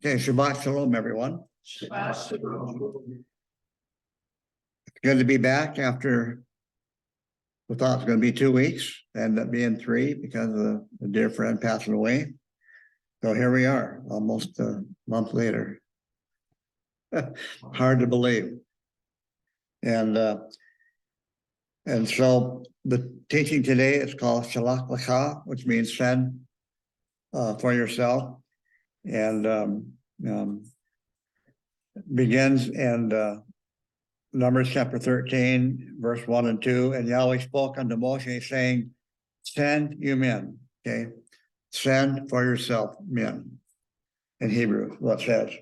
Okay, Shabbat Shalom, everyone. Shabbat shalom. Good to be back after we thought it was going to be 2 weeks, ended up being 3 because of the dear friend passing away. So here we are, almost a month later. Hard to believe. And so the teaching today is called LACH, which means send for yourself, and begins in Numbers chapter 13, verse 1 and 2. And Yahweh spoke unto Moshe, saying, send you men, okay? Send for yourself men. In Hebrew, what it says.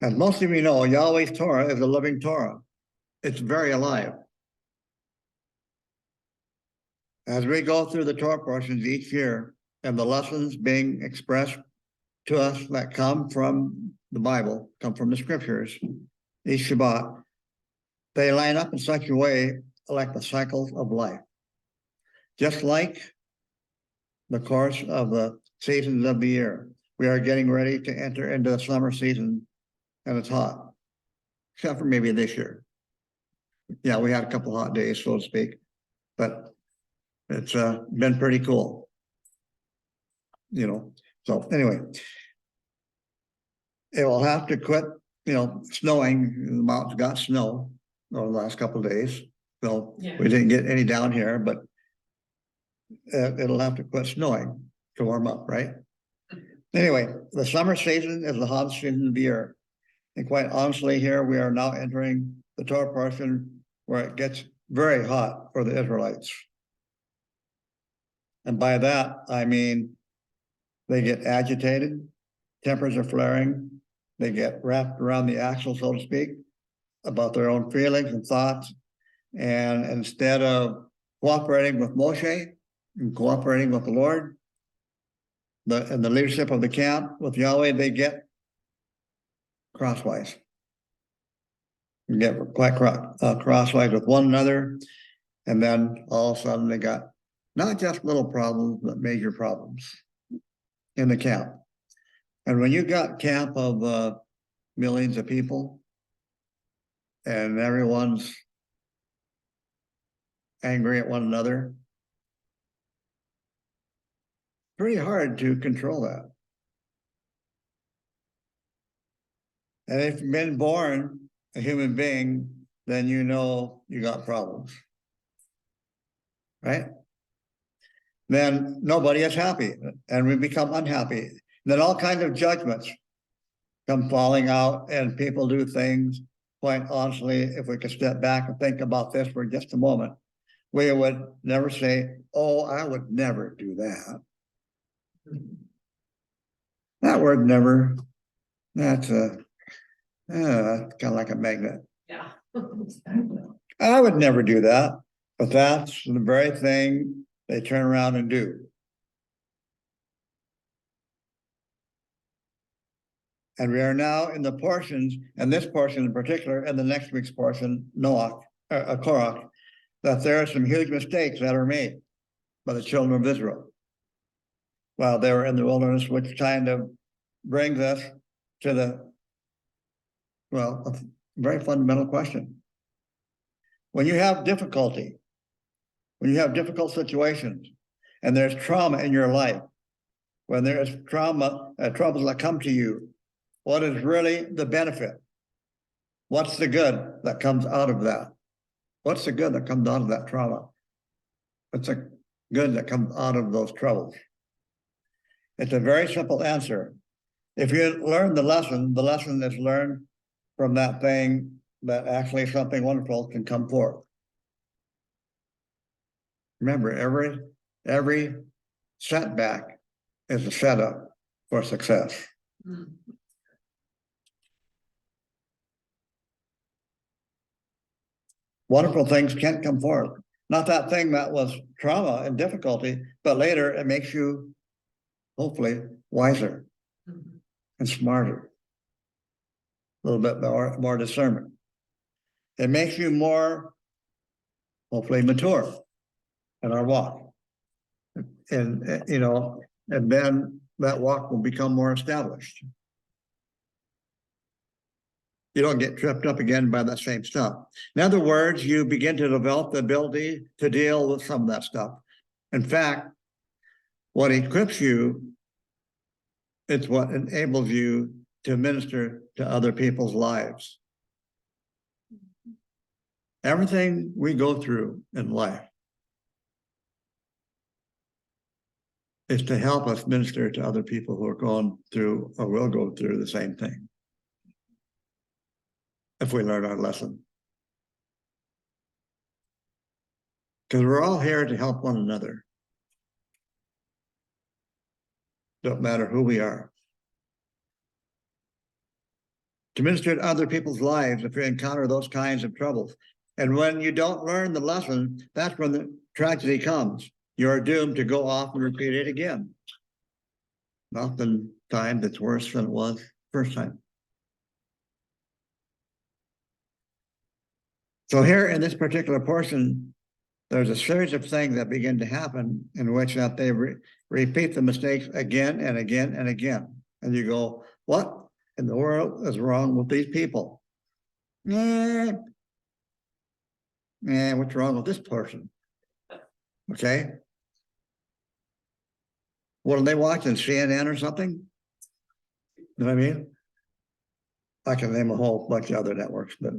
As most of you know, Yahweh's Torah is a living Torah. It's very alive. As we go through the Torah portions each year, and the lessons being expressed to us that come from the Bible, come from the scriptures, each Shabbat, they line up in such a way like the cycles of life. Just like the course of the seasons of the year. We are getting ready to enter into the summer season, and it's hot, except for maybe this year. Yeah, we had a couple hot days, so to speak, but it's been pretty cool, you know. So anyway, it will have to quit, snowing. The mountains got snow over the last couple of days, so we didn't get any down here, but it'll have to quit snowing to warm up, right? Anyway, the summer season is the hottest season of the year. And quite honestly, here we are now entering the Torah portion where it gets very hot for the Israelites. And by that, I mean, they get agitated, tempers are flaring, they get wrapped around the axle, so to speak, about their own feelings and thoughts. And instead of cooperating with Moshe and cooperating with the Lord, and the leadership of the camp with Yahweh, they get crosswise. They get quite crosswise with one another. And then all of a sudden they got not just little problems, but major problems in the camp. And when you got camp of millions of people and everyone's angry at one another, pretty hard to control that. And if you've been born a human being, then you know you got problems, right? Then nobody is happy, and we become unhappy. Then all kinds of judgments come falling out, and people do things. Quite honestly, if we could step back and think about this for just a moment, we would never say, oh, I would never do that. That word never, that's kind of like a magnet. Yeah. I would never do that, but that's the very thing they turn around and do. And we are now in the portions, and this portion in particular, and the next week's portion, Korach, that there are some huge mistakes that are made by the children of Israel while they were in the wilderness, which kind of brings us to a very fundamental question. When you have difficulty, when you have difficult situations, and there's trauma in your life, when there is troubles that come to you, what is really the benefit? What's the good that comes out of that? What's the good that comes out of that trauma? What's the good that comes out of those troubles? It's a very simple answer. If you learn the lesson is learned from that thing that actually something wonderful can come forth. Remember, every setback is a setup for success. Wonderful things can't come forth. Not that thing that was trauma and difficulty, but later it makes you hopefully wiser and smarter. A little bit more discernment. It makes you more, hopefully, mature in our walk. And then that walk will become more established. You don't get tripped up again by that same stuff. In other words, you begin to develop the ability to deal with some of that stuff. In fact, what equips you, it's what enables you to minister to other people's lives. Everything we go through in life is to help us minister to other people who are going through or will go through the same thing, if we learn our lesson. Because we're all here to help one another. Don't matter who we are. To minister to other people's lives if you encounter those kinds of troubles. And when you don't learn the lesson, that's when the tragedy comes. You're doomed to go off and repeat it again. Oftentimes it's worse than it was first time. So here in this particular portion, there's a series of things that begin to happen in which that they repeat the mistakes again and again and again. And you go, what in the world is wrong with these people? What's wrong with this person? Okay. What are they watching? CNN or something? You know what I mean? I can name a whole bunch of other networks, but.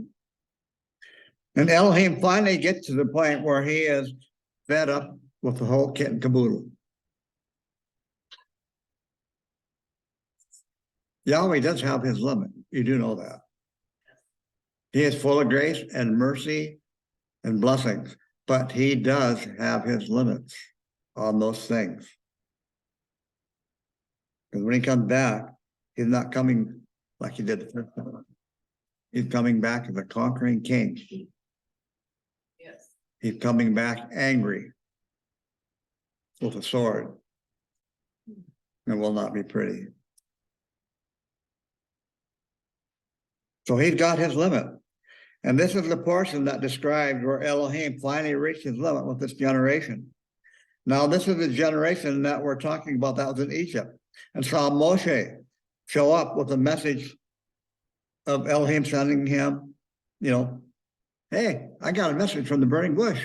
And Elohim finally gets to the point where he is fed up with the whole kit and caboodle. Yahweh does have his limit. You do know that. He is full of grace and mercy and blessings, but he does have his limits on those things. Because when he comes back, he's not coming like he did the first time. He's coming back as a conquering king. Yes. He's coming back angry with a sword. It will not be pretty. So he's got his limit. And this is the portion that describes where Elohim finally reached his limit with this generation. Now, this is the generation that we're talking about that was in Egypt and saw Moshe show up with a message of Elohim sending him, hey, I got a message from the burning bush.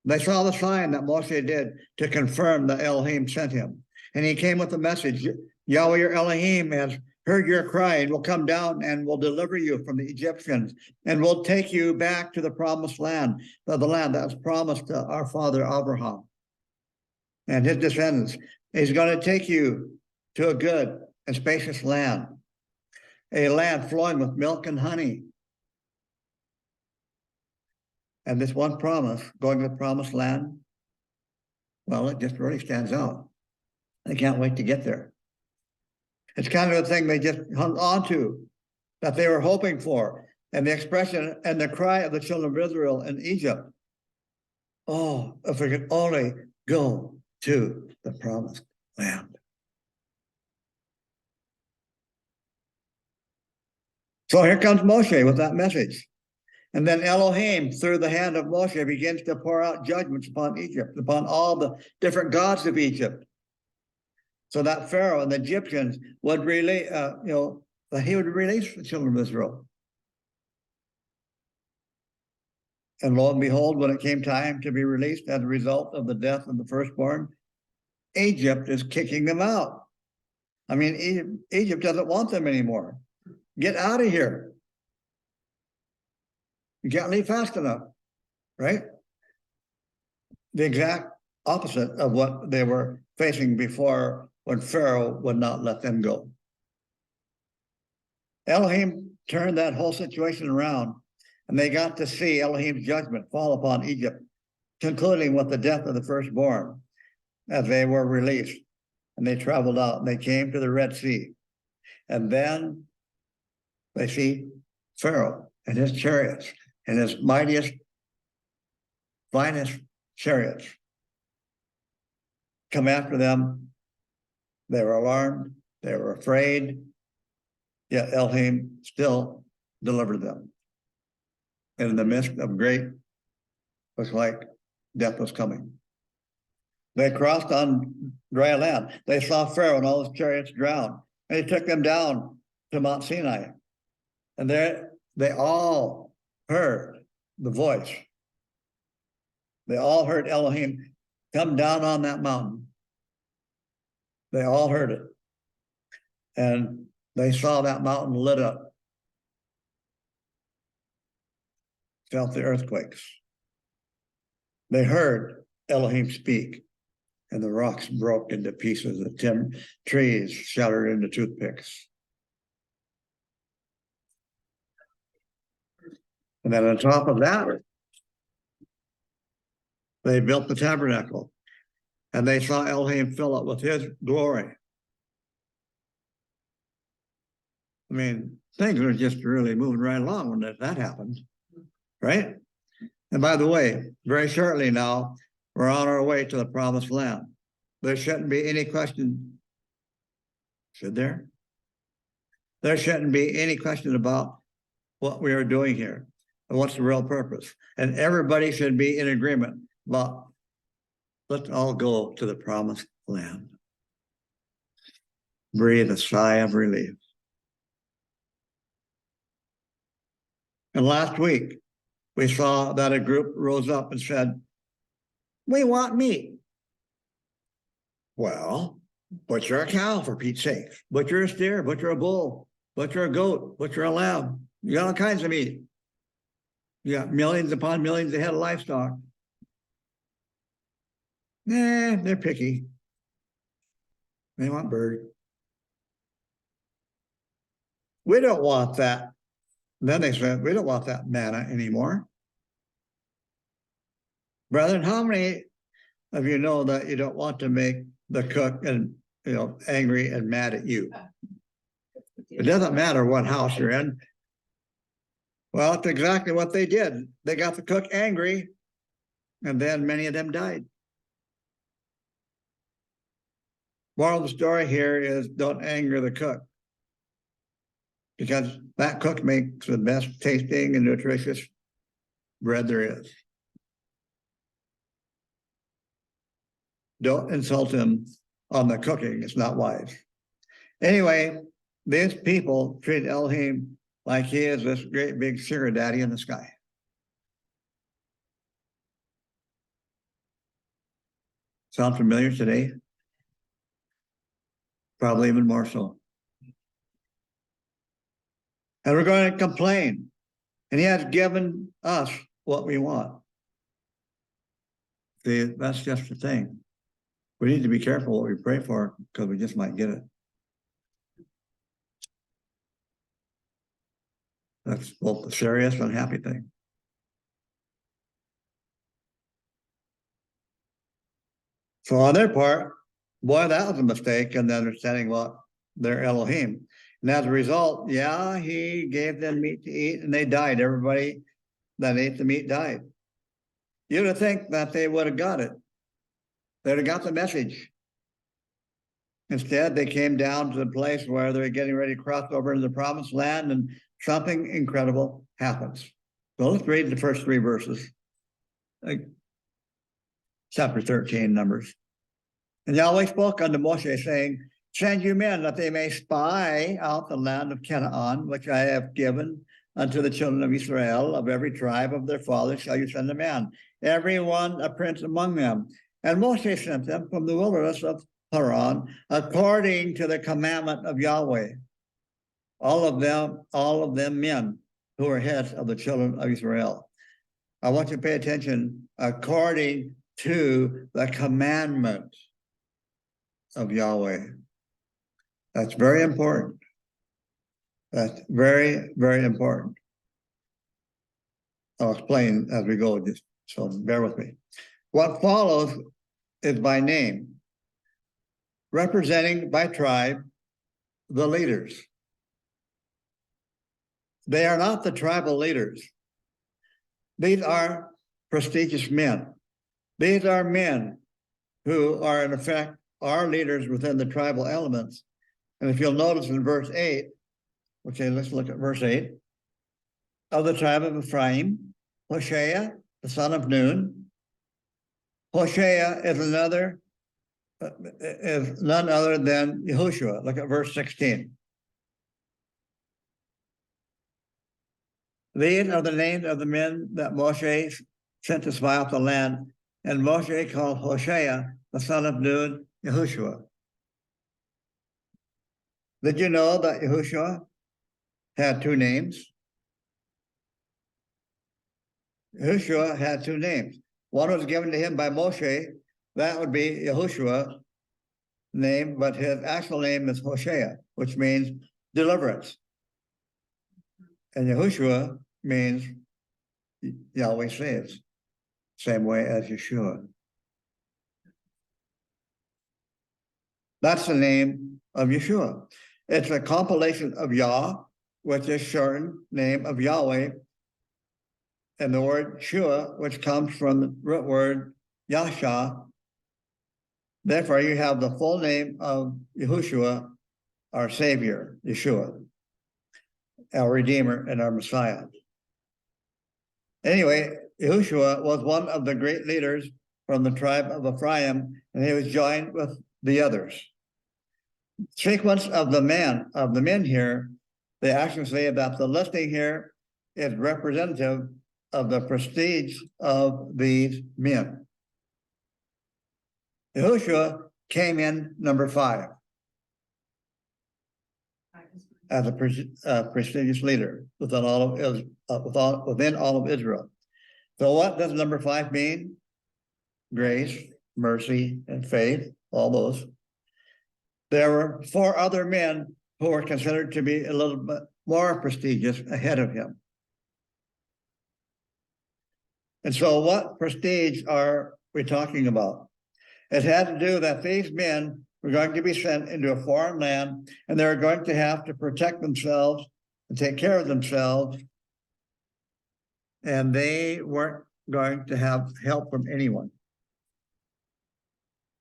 They saw the sign that Moshe did to confirm that Elohim sent him. And he came with a message, Yahweh your Elohim has heard your cry and will come down and will deliver you from the Egyptians and will take you back to the promised land, the land that was promised to our father Abraham and his descendants. He's going to take you to a good and spacious land, a land flowing with milk and honey. And this one promise, going to the promised land, well, it just really stands out. They can't wait to get there. It's kind of the thing they just hung on to, that they were hoping for. And the expression and the cry of the children of Israel in Egypt, oh, if we could only go to the promised land. So here comes Moshe with that message. And then Elohim, through the hand of Moshe, begins to pour out judgments upon Egypt, upon all the different gods of Egypt. So that Pharaoh and the Egyptians would release, that he would release the children of Israel. And lo and behold, when it came time to be released as a result of the death of the firstborn, Egypt is kicking them out. I mean, Egypt doesn't want them anymore. Get out of here. You can't leave fast enough, right? The exact opposite of what they were facing before, when Pharaoh would not let them go. Elohim turned that whole situation around, and they got to see Elohim's judgment fall upon Egypt, concluding with the death of the firstborn as they were released. And they traveled out, and they came to the Red Sea. And then they see Pharaoh and his chariots and his mightiest, finest chariots come after them. They were alarmed, they were afraid, yet Elohim still delivered them. And in the midst of great, it was like death was coming. They crossed on dry land. They saw Pharaoh and all his chariots drowned. And he took them down to Mount Sinai. And there they all heard the voice. They all heard Elohim come down on that mountain. They all heard it. And they saw that mountain lit up. Felt the earthquakes. They heard Elohim speak, and the rocks broke into pieces, the trees shattered into toothpicks. And then on top of that, they built the tabernacle, and they saw Elohim fill it with his glory. I mean, things were just really moving right along when that happened, right? And by the way, very shortly now, we're on our way to the promised land. There shouldn't be any question, should there? There shouldn't be any question about what we are doing here and what's the real purpose. And everybody should be in agreement about, let's all go to the promised land. Breathe a sigh of relief. And last week, we saw that a group rose up and said, we want meat. Well, butcher a cow for Pete's sake. Butcher a steer, butcher a bull, butcher a goat, butcher a lamb. You got all kinds of meat. You got millions upon millions of head of livestock. They're picky. They want bird. We don't want that. Then they said, we don't want that manna anymore. Brethren, how many of you know that you don't want to make the cook and angry and mad at you? It doesn't matter what house you're in. Well, it's exactly what they did. They got the cook angry, and then many of them died. Moral of the story here is don't anger the cook, because that cook makes the best tasting and nutritious bread there is. Don't insult him on the cooking. It's not wise. Anyway, these people treat Elohim like he is this great big sugar daddy in the sky. Sound familiar today? Probably even more so. And we're going to complain. And he has given us what we want. See, that's just the thing. We need to be careful what we pray for, because we just might get it. That's both a serious and happy thing. So on their part, boy, that was a mistake in understanding what their Elohim. And as a result, yeah, he gave them meat to eat and they died. Everybody that ate the meat died. You'd have think that they would have got it. They'd have got the message. Instead, they came down to the place where they're getting ready to cross over into the promised land, and something incredible happens. So let's read the first 3 verses. Chapter 13, Numbers. And Yahweh spoke unto Moshe, saying, send you men that they may spy out the land of Canaan, which I have given unto the children of Israel. Of every tribe of their fathers shall you send a man, every one a prince among them. And Moshe sent them from the wilderness of Paran, according to the commandment of Yahweh. All of them men who are heads of the children of Israel. I want you to pay attention, according to the commandment of Yahweh. That's very important. That's very, very important. I'll explain as we go, just so bear with me. What follows is by name, representing by tribe the leaders. They are not the tribal leaders. These are prestigious men. These are men who are, in effect, our leaders within the tribal elements. And if you'll notice in verse 8, okay, let's look at verse 8. Of the tribe of Ephraim, Hoshea, the son of Nun. Hoshea is none other than Yahushua. Look at verse 16. These are the names of the men that Moshe sent to spy out the land, and Moshe called Hoshea, the son of Nun, Yahushua. Did you know that Yahushua had two names? Yahushua had two names. One was given to him by Moshe. That would be Yahushua's name, but his actual name is Hoshea, which means deliverance. And Yahushua means Yahweh saves, same way as Yeshua. That's the name of Yeshua. It's a compilation of Yah, which is shortened name of Yahweh, and the word Shua, which comes from the root word Yasha. Therefore, you have the full name of Yahushua, our Savior, Yeshua, our Redeemer, and our Messiah. Anyway, Yahushua was one of the great leaders from the tribe of Ephraim, and he was joined with the others. Sequence of the men here, they actually say that the listing here is representative of the prestige of these men. Yahushua came in number 5 as a prestigious leader within all of Israel. So what does number 5 mean? Grace, mercy, and faith, all those. There were 4 other men who were considered to be a little bit more prestigious ahead of him. And so what prestige are we talking about? It had to do that these men were going to be sent into a foreign land, and they were going to have to protect themselves and take care of themselves. And they weren't going to have help from anyone.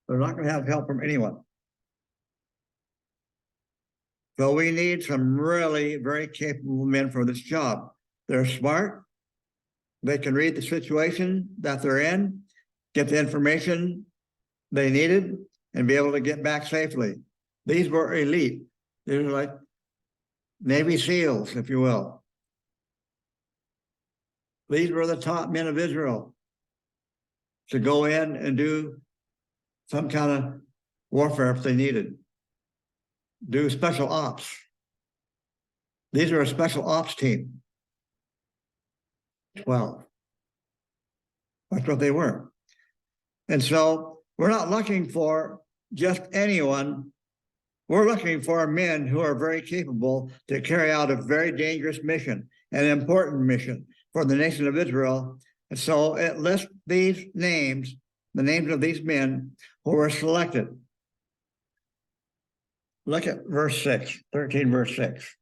They're not going to have help from anyone. So we need some really very capable men for this job. They're smart. They can read the situation that they're in, get the information they needed, and be able to get back safely. These were elite. They were like Navy SEALs, if you will. These were the top men of Israel to go in and do some kind of warfare if they needed. Do special ops. These are a special ops team. 12. That's what they were. And so we're not looking for just anyone. We're looking for men who are very capable to carry out a very dangerous mission, an important mission for the nation of Israel. And so it lists these names, the names of these men who were selected. Look at verse 6, 13 verse 6.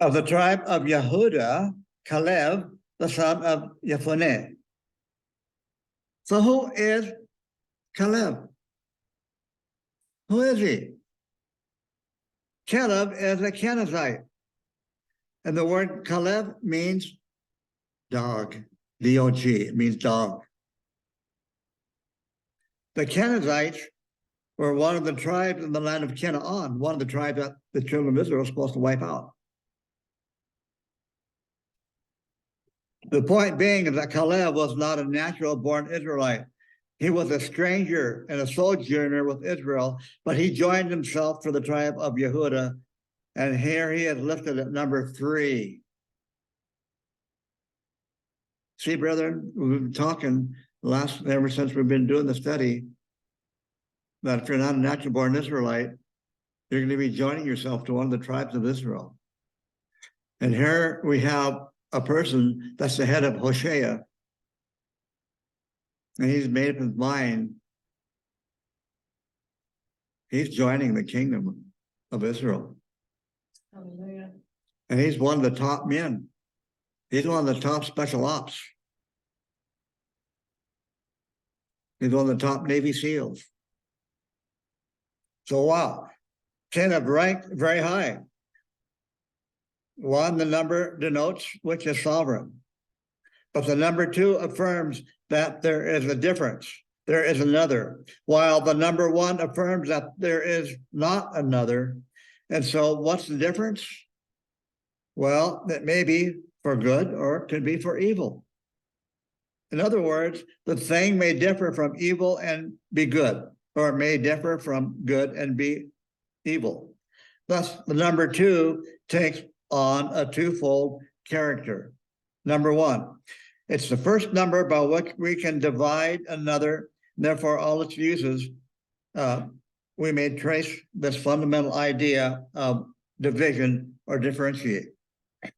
Of the tribe of Yehuda, Caleb, the son of Yephuneh. So who is Caleb? Who is he? Caleb is a Kenizzite. And the word Caleb means dog, D-O-G, it means dog. The Kenizzites were one of the tribes in the land of Canaan, one of the tribes that the children of Israel were supposed to wipe out. The point being is that Caleb was not a natural-born Israelite. He was a stranger and a sojourner with Israel, but he joined himself to the tribe of Yehuda, and here he is listed at number 3. See, brethren, we've been talking ever since we've been doing the study, that if you're not a natural-born Israelite, you're going to be joining yourself to one of the tribes of Israel. And here we have a person that's the head of Hoshea, and he's made up his mind. He's joining the kingdom of Israel. Hallelujah. And he's one of the top men. He's one of the top special ops. He's one of the top Navy SEALs. So wow, kind of ranked very high. 1, the number denotes which is sovereign. But the number 2 affirms that there is a difference. There is another, while the number 1 affirms that there is not another. And so what's the difference? Well, it may be for good or it could be for evil. In other words, the thing may differ from evil and be good, or it may differ from good and be evil. Thus, the number 2 takes on a twofold character. Number 1, it's the first number by which we can divide another. Therefore, all its uses, we may trace this fundamental idea of division or differentiate.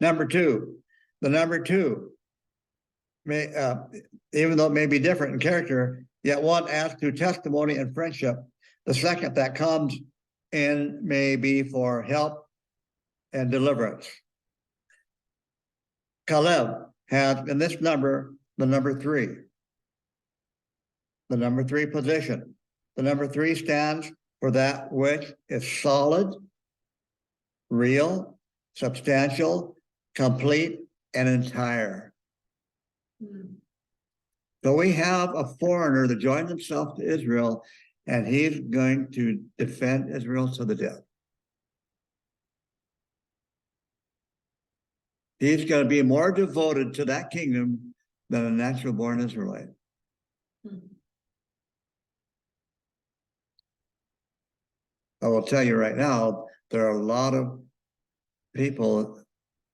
Number 2, the number 2 may, even though it may be different in character, yet one adds to testimony and friendship. The second that comes in may be for help and deliverance. Caleb has in this number the number 3. The number 3 position. The number 3 stands for that which is solid, real, substantial, complete, and entire. So we have a foreigner that joined himself to Israel, and he's going to defend Israel to the death. He's going to be more devoted to that kingdom than a natural born Israelite. I will tell you right now, there are a lot of people,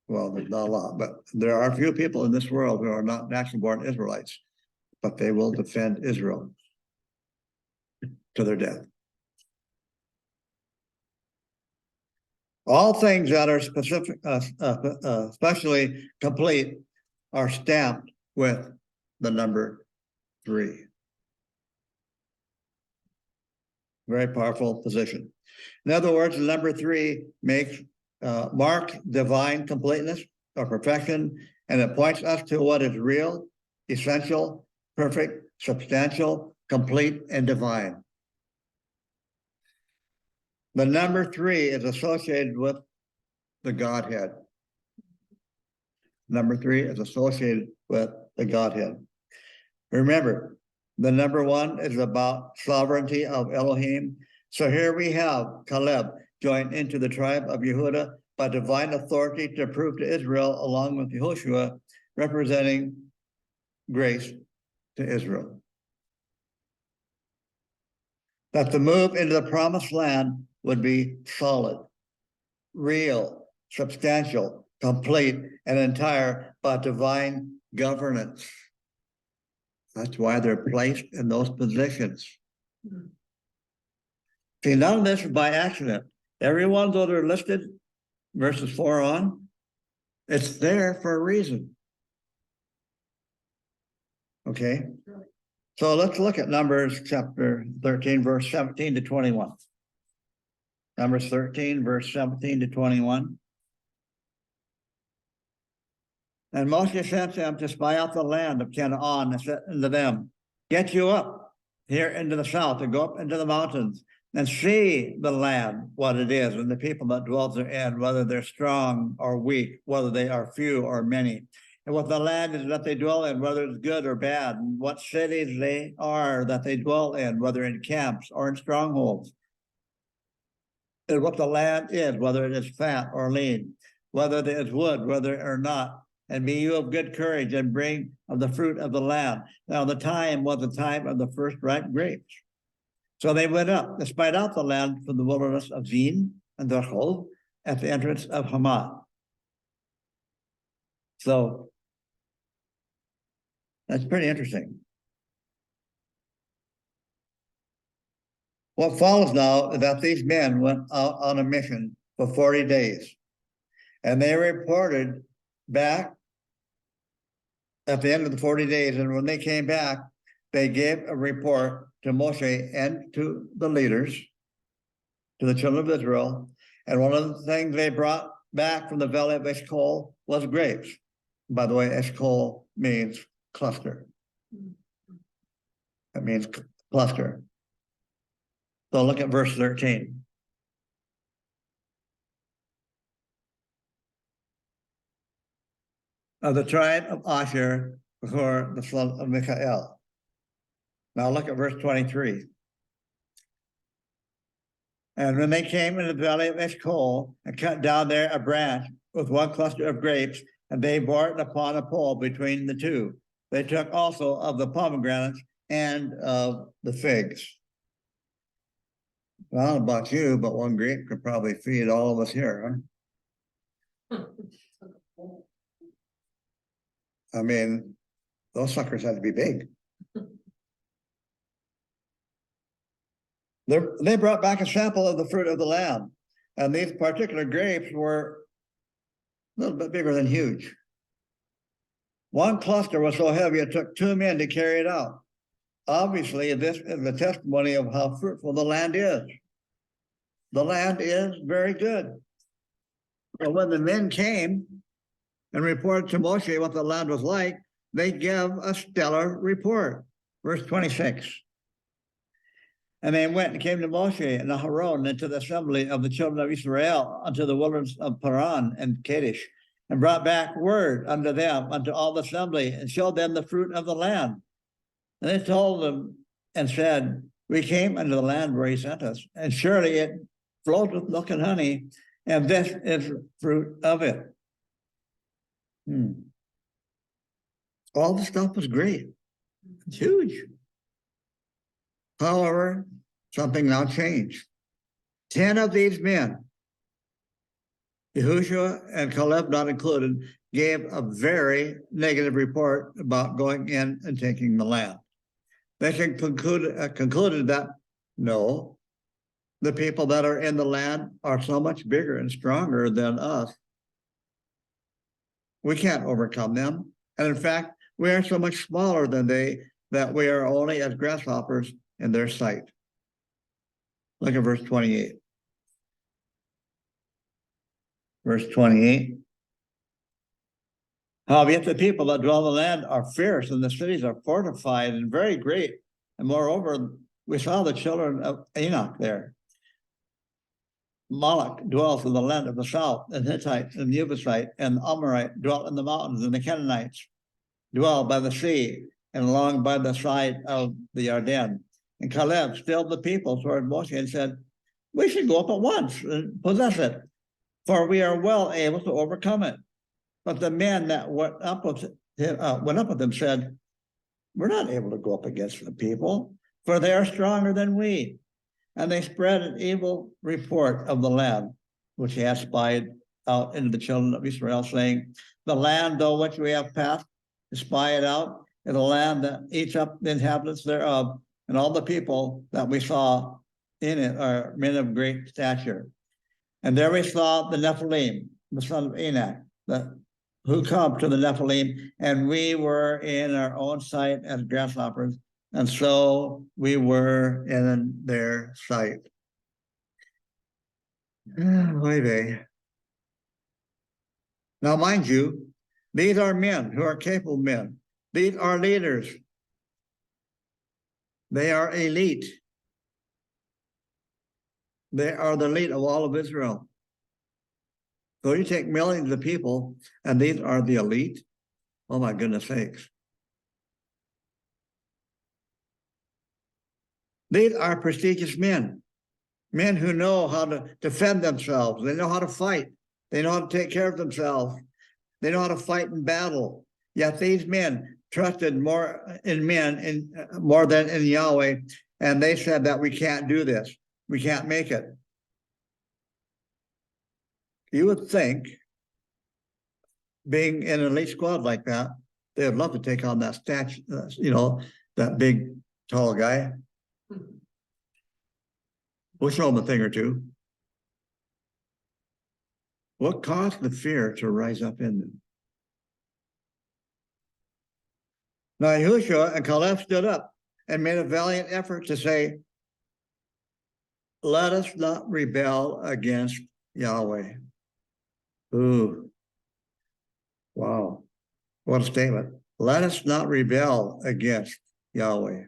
well, there's not a lot, but there are a few people in this world who are not natural born Israelites, but they will defend Israel to their death. All things that are specific, especially complete, are stamped with the number 3. Very powerful position. In other words, the number 3 makes marks divine completeness or perfection, and it points us to what is real, essential, perfect, substantial, complete, and divine. The number 3 is associated with the Godhead. Number 3 is associated with the Godhead. Remember, the number 1 is about sovereignty of Elohim. So here we have Caleb joined into the tribe of Yehuda by divine authority to prove to Israel, along with Yehoshua, representing grace to Israel. That the move into the promised land would be solid, real, substantial, complete, and entire by divine governance. That's why they're placed in those positions. See, none of this is by accident. Every one of those are listed, verses 4 on, it's there for a reason. Okay? So let's look at Numbers chapter 13, verse 17 to 21. Numbers 13, verse 17 to 21. And Moshe sent them to spy out the land of Canaan and said unto them, get you up here into the south and go up into the mountains and see the land, what it is, and the people that dwell therein, whether they're strong or weak, whether they are few or many, and what the land is that they dwell in, whether it's good or bad, and what cities they are that they dwell in, whether in camps or in strongholds, and what the land is, whether it is fat or lean, whether there is wood, whether or not. And be you of good courage and bring of the fruit of the land. Now the time was the time of the first ripe grapes. So they went up, they spied out the land from the wilderness of Zin and Dachol at the entrance of Hamath. So that's pretty interesting. What follows now is that these men went out on a mission for 40 days. And they reported back at the end of the 40 days. And when they came back, they gave a report to Moshe and to the leaders, to the children of Israel. And one of the things they brought back from the valley of Eshcol was grapes. By the way, Eshcol means cluster. It means cluster. So look at verse 13. Of the tribe of Asher, before the son of Michael. Now look at verse 23. And when they came into the valley of Eshcol and cut down there a branch with one cluster of grapes, and they bore it upon a pole between the two. They took also of the pomegranates and of the figs. Well, I don't know about you, but one grape could probably feed all of us here, huh? I mean, those suckers had to be big. They brought back a sample of the fruit of the land, and these particular grapes were a little bit bigger than huge. One cluster was so heavy it took 2 men to carry it out. Obviously, this is the testimony of how fruitful the land is. The land is very good. But when the men came and reported to Moshe what the land was like, they gave a stellar report. Verse 26. And they went and came to Moshe and Aharon and to the assembly of the children of Israel unto the wilderness of Paran and Kadesh, and brought back word unto them, unto all the assembly, and showed them the fruit of the land. And they told them and said, we came unto the land where he sent us, and surely it flowed with milk and honey, and this is fruit of it. All the stuff was great. It's huge. However, something now changed. 10 of these men, Yahushua and Caleb not included, gave a very negative report about going in and taking the land. They concluded that, no, the people that are in the land are so much bigger and stronger than us. We can't overcome them. And in fact, we are so much smaller than they that we are only as grasshoppers in their sight. Look at verse 28. Verse 28. Howbeit the people that dwell in the land are fierce, and the cities are fortified and very great. And moreover, we saw the children of Enoch there. Moloch dwells in the land of the south, and Hittite and the Jebusite and the Amorite dwell in the mountains, and the Canaanites dwell by the sea and along by the side of the Jordan. And Caleb stilled the people toward Moshe and said, we should go up at once and possess it, for we are well able to overcome it. But the men that went up with him said, we're not able to go up against the people, for they are stronger than we. And they spread an evil report of the land, which he had spied out into the children of Israel, saying, the land though which we have passed to spy it out is a land that eats up the inhabitants thereof, and all the people that we saw in it are men of great stature. And there we saw the Nephilim, the son of Enoch, who come to the Nephilim, and we were in our own sight as grasshoppers, and so we were in their sight. Now, mind you, these are men who are capable men. These are leaders. They are elite. They are the elite of all of Israel. So you take millions of people, and these are the elite. Oh my goodness sakes. These are prestigious men. Men who know how to defend themselves. They know how to fight. They know how to take care of themselves. They know how to fight in battle. Yet these men trusted more in men more than in Yahweh, and they said that we can't do this. We can't make it. You would think, being in an elite squad like that, they would love to take on that statue, that big, tall guy. We'll show them a thing or two. What caused the fear to rise up in them? Now, Yahushua and Caleb stood up and made a valiant effort to say, let us not rebel against Yahweh. Ooh. Wow. What a statement. Let us not rebel against Yahweh.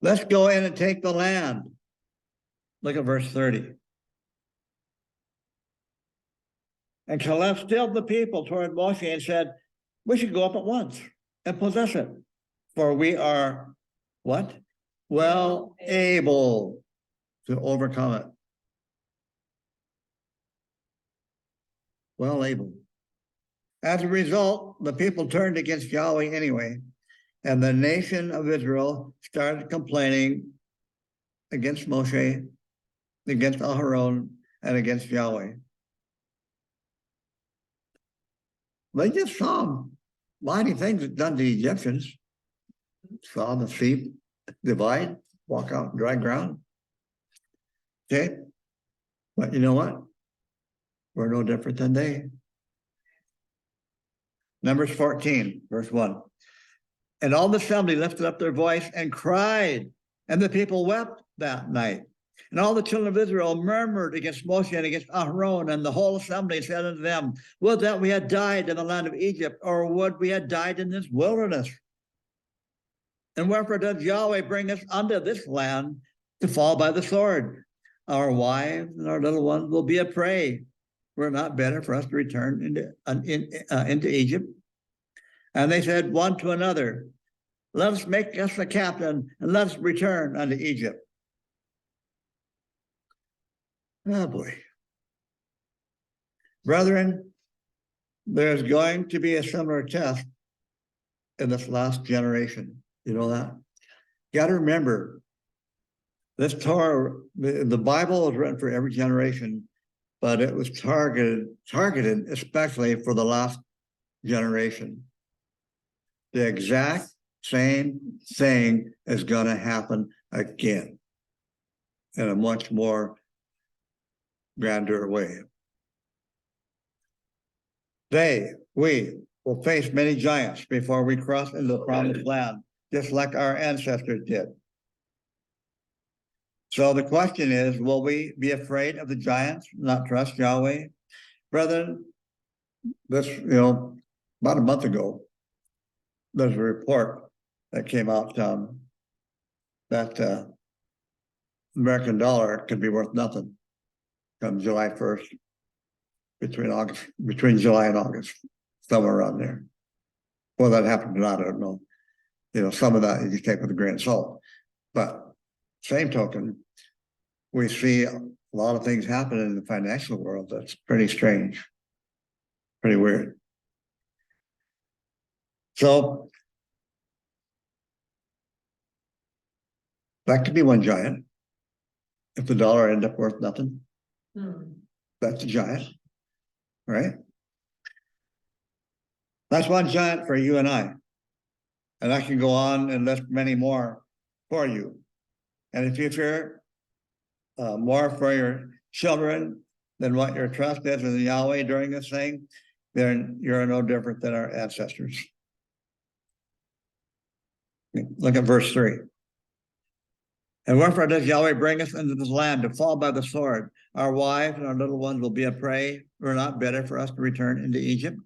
Let's go in and take the land. Look at verse 30. And Caleb stilled the people toward Moshe and said, we should go up at once and possess it. For we are what? Well able to overcome it. Well able. As a result, the people turned against Yahweh anyway, and the nation of Israel started complaining against Moshe, against Aharon, and against Yahweh. They just saw mighty things done to the Egyptians. Saw the sea divide, walk out dry ground. Okay, but you know what? We're no different than they. Numbers 14, verse 1. And all the assembly lifted up their voice and cried, and the people wept that night. And all the children of Israel murmured against Moshe and against Aharon, and the whole assembly said unto them, would that we had died in the land of Egypt, or would we had died in this wilderness? And wherefore does Yahweh bring us unto this land to fall by the sword? Our wives and our little ones will be a prey. We're not better for us to return into Egypt. And they said one to another, let us make us a captain and let us return unto Egypt. Oh boy. Brethren, there's going to be a similar test in this last generation. You know that? You got to remember, this Torah, the Bible was written for every generation, but it was targeted especially for the last generation. The exact same thing is going to happen again in a much more grander way. We will face many giants before we cross into the promised land, just like our ancestors did. So the question is, will we be afraid of the giants, not trust Yahweh? Brethren, this, about a month ago, there's a report that came out that American dollar could be worth nothing come July 1st, between July and August, somewhere around there. Well, that happened or not, I don't know. Some of that you take with a grain of salt. But same token, we see a lot of things happen in the financial world that's pretty strange, pretty weird. So that could be one giant. If the dollar ended up worth nothing, that's a giant, right? That's one giant for you and I. And I can go on and list many more for you. And if you fear more for your children than what your trust is in Yahweh during this thing, then you're no different than our ancestors. Look at verse 3. And wherefore does Yahweh bring us into this land to fall by the sword? Our wives and our little ones will be a prey. We're not better for us to return into Egypt.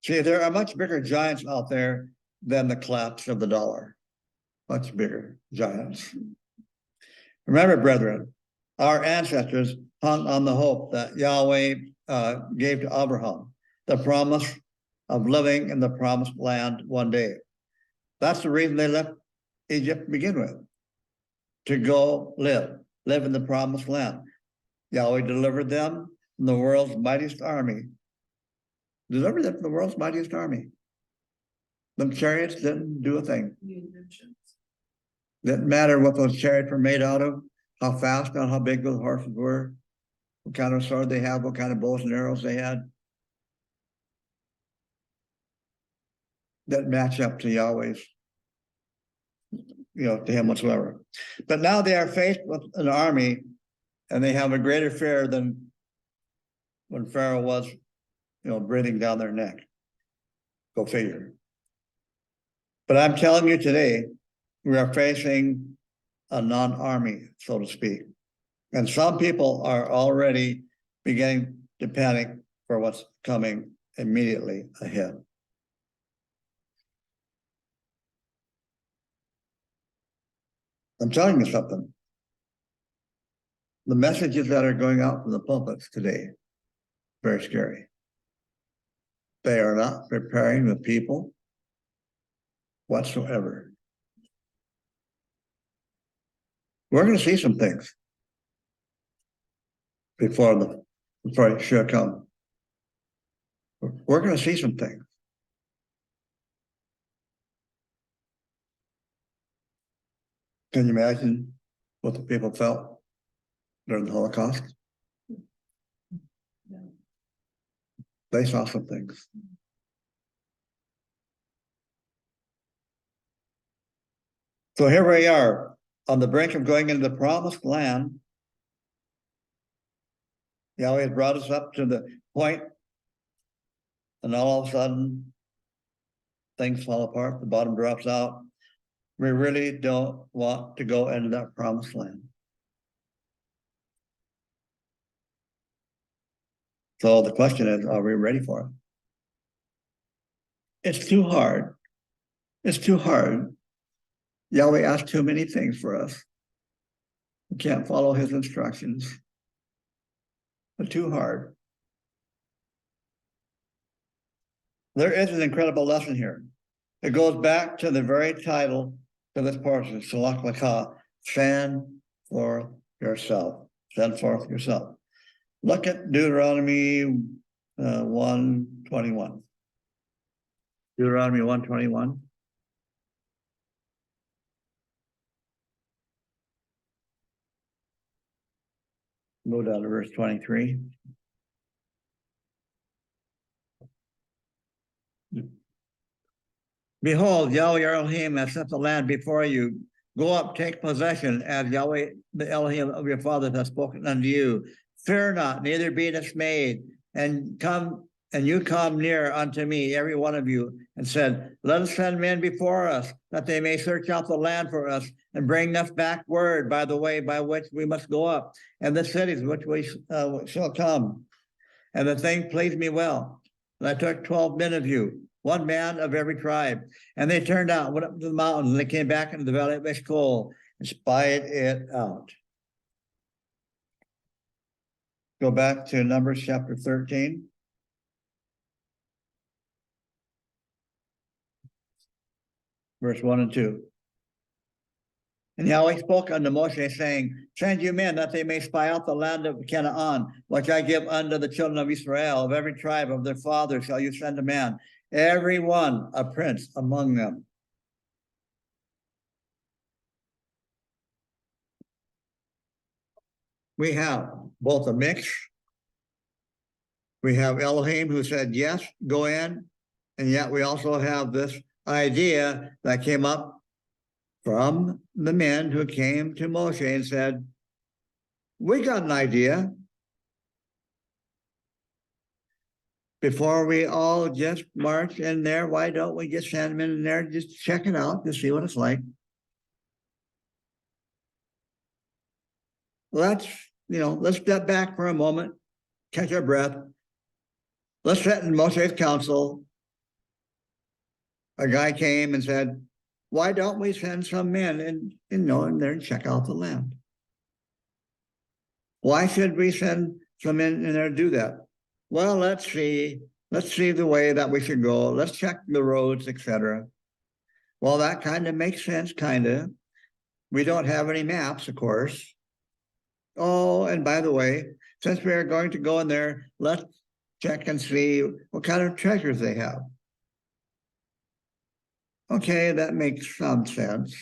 See, there are much bigger giants out there than the collapse of the dollar. Much bigger giants. Remember, brethren, our ancestors hung on the hope that Yahweh gave to Abraham, the promise of living in the promised land one day. That's the reason they left Egypt to begin with, to go live in the promised land. Yahweh delivered them from the world's mightiest army. Delivered them from the world's mightiest army. Them chariots didn't do a thing. Didn't matter what those chariots were made out of, how fast and how big those horses were, what kind of sword they had, what kind of bows and arrows they had. That match up to Yahweh's, to him whatsoever. But now they are faced with an army, and they have a greater fear than when Pharaoh was, breathing down their neck. Go figure. But I'm telling you today, we are facing a non-army, so to speak. And some people are already beginning to panic for what's coming immediately ahead. I'm telling you something. The messages that are going out from the pulpits today, very scary. They are not preparing the people whatsoever. We're going to see some things before it should come. We're going to see some things. Can you imagine what the people felt during the Holocaust? Yeah. They saw some things. So here we are on the brink of going into the promised land. Yahweh has brought us up to the point, and all of a sudden, things fall apart, the bottom drops out. We really don't want to go into that promised land. So the question is, are we ready for it? It's too hard. It's too hard. Yahweh asked too many things for us. We can't follow his instructions. It's too hard. There is an incredible lesson here. It goes back to the very title to this portion, LACH, stand for yourself. Stand forth yourself. Look at Deuteronomy 1:21. Deuteronomy 1:21. Go down to verse 23. Behold, Yahweh Elohim has set the land before you. Go up, take possession, as Yahweh, the Elohim of your fathers, has spoken unto you. Fear not, neither be dismayed, and you come near unto me, every one of you, and said, let us send men before us, that they may search out the land for us, and bring us back word by the way by which we must go up, and the cities which we shall come. And the thing pleased me well. And I took 12 men of you, one man of every tribe. And they turned out, went up to the mountains, and they came back into the valley of Eshcol and spied it out. Go back to Numbers chapter 13. Verse 1 and 2. And Yahweh spoke unto Moshe, saying, send you men, that they may spy out the land of Canaan, which I give unto the children of Israel. Of every tribe of their fathers shall you send a man, every one a prince among them. We have both a mix. We have Elohim who said, yes, go in. And yet we also have this idea that came up from the men who came to Moshe and said, we got an idea. Before we all just march in there, why don't we just send them in there, just check it out, to see what it's like? Let's step back for a moment, catch our breath. Let's sit in Moshe's council. A guy came and said, why don't we send some men in there and check out the land? Why should we send some men in there to do that? Well, let's see the way that we should go. Let's check the roads, etc. Well, that kind of makes sense, kind of. We don't have any maps, of course. Oh, and by the way, since we are going to go in there, let's check and see what kind of treasures they have. Okay, that makes some sense.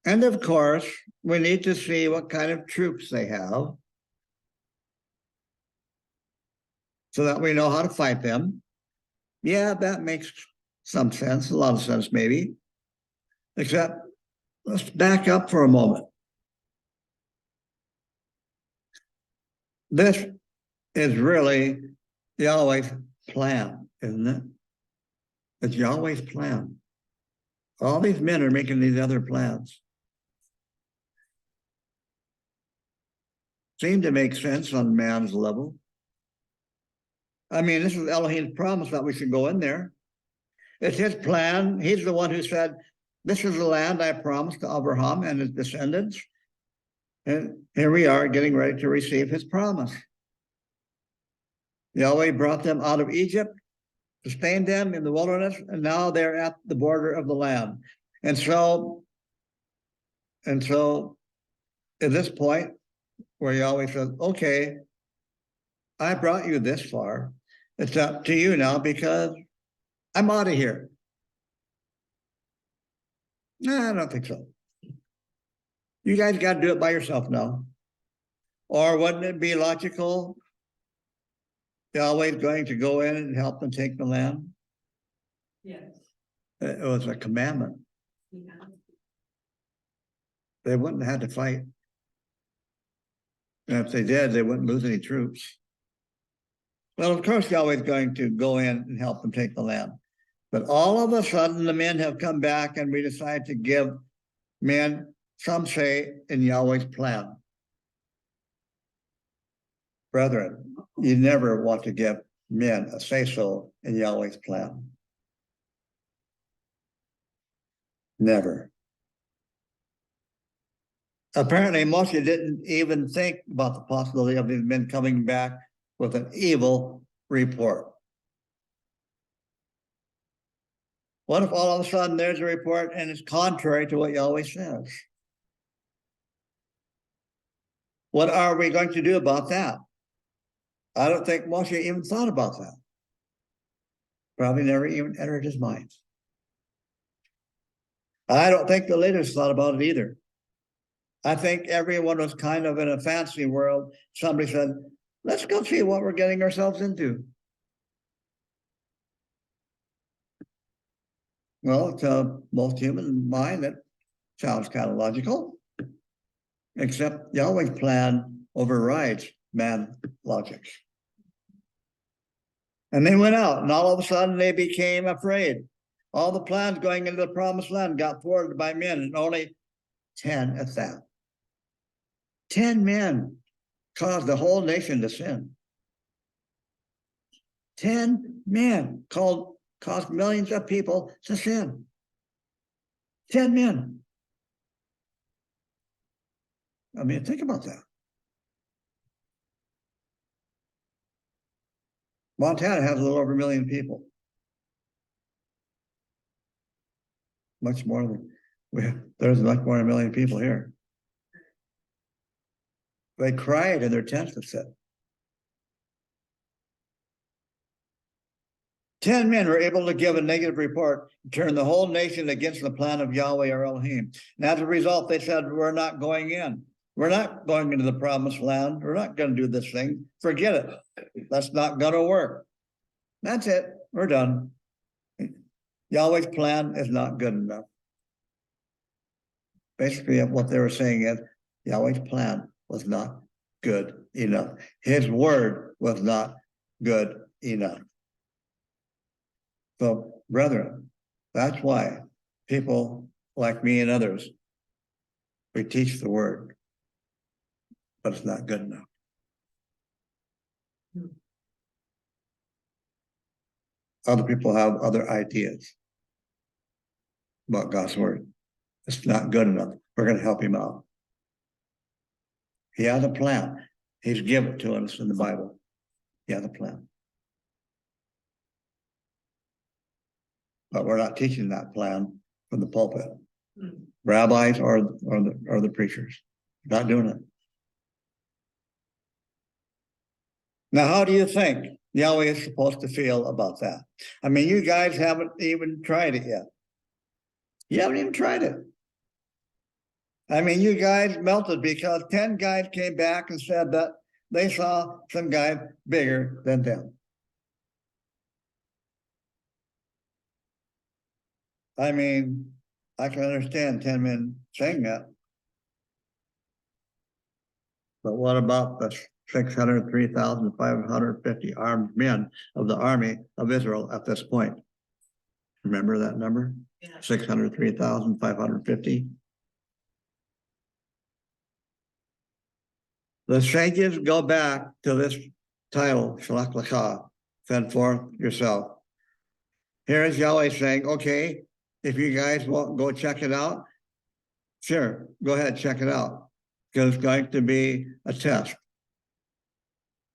And of course, we need to see what kind of troops they have so that we know how to fight them. Yeah, that makes some sense, a lot of sense maybe. Except, let's back up for a moment. This is really Yahweh's plan, isn't it? It's Yahweh's plan. All these men are making these other plans. Seem to make sense on man's level. I mean, this is Elohim's promise that we should go in there. It's his plan. He's the one who said, this is the land I promised to Abraham and his descendants. And here we are getting ready to receive his promise. Yahweh brought them out of Egypt, sustained them in the wilderness, and now they're at the border of the land. And so at this point, where Yahweh says, okay, I brought you this far. It's up to you now because I'm out of here. No, I don't think so. You guys got to do it by yourself now. Or wouldn't it be logical? Yahweh's going to go in and help them take the land. Yes. It was a commandment. Yeah. They wouldn't have had to fight. And if they did, they wouldn't lose any troops. Well, of course, Yahweh's going to go in and help them take the land. But all of a sudden, the men have come back and we decide to give men some say in Yahweh's plan. Brethren, you never want to give men a say-so in Yahweh's plan. Never. Apparently, Moshe didn't even think about the possibility of these men coming back with an evil report. What if all of a sudden there's a report and it's contrary to what Yahweh says? What are we going to do about that? I don't think Moshe even thought about that. Probably never even entered his mind. I don't think the leaders thought about it either. I think everyone was kind of in a fancy world. Somebody said, let's go see what we're getting ourselves into. Well, to most human mind, that sounds kind of logical. Except Yahweh's plan overrides man's logic. And they went out, and all of a sudden they became afraid. All the plans going into the promised land got thwarted by men, and only 10 at that. 10 men caused the whole nation to sin. 10 men caused millions of people to sin. 10 men. I mean, think about that. Montana has a little over 1 million people. Much more than, there's much more than 1 million people here. They cried in their tents and said, 10 men were able to give a negative report, turn the whole nation against the plan of Yahweh or Elohim. And as a result, they said, we're not going in. We're not going into the promised land. We're not going to do this thing. Forget it. That's not going to work. That's it. We're done. Yahweh's plan is not good enough. Basically, what they were saying is Yahweh's plan was not good enough. His word was not good enough. So, brethren, that's why people like me and others, we teach the word, but it's not good enough. Other people have other ideas about God's word. It's not good enough. We're going to help him out. He has a plan. He's given it to us in the Bible. He has a plan. But we're not teaching that plan from the pulpit. Rabbis or the preachers. Not doing it. Now, how do you think Yahweh is supposed to feel about that? I mean, you guys haven't even tried it yet. You haven't even tried it. I mean, you guys melted because 10 guys came back and said that they saw some guy bigger than them. I mean, I can understand 10 men saying that. But what about the 603,550 armed men of the army of Israel at this point? Remember that number? Yeah. 603,550. The sages go back to this title, Shalach Lecha, send forth yourself. Here is Yahweh saying, okay, if you guys won't go check it out, sure, go ahead, check it out. Because it's going to be a test.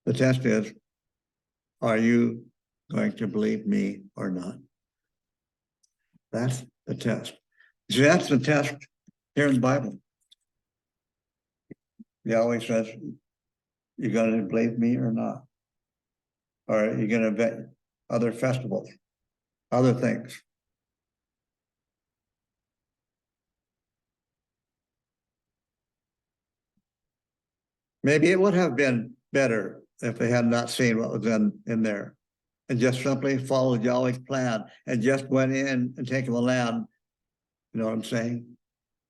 The test is, Are you going to believe me or not? That's the test. So that's the test here in the Bible. Yahweh says, you're going to believe me or not? Or are you going to vet other festivals, other things? Maybe it would have been better if they had not seen what was in there and just simply followed Yahweh's plan and just went in and taken the land. You know what I'm saying?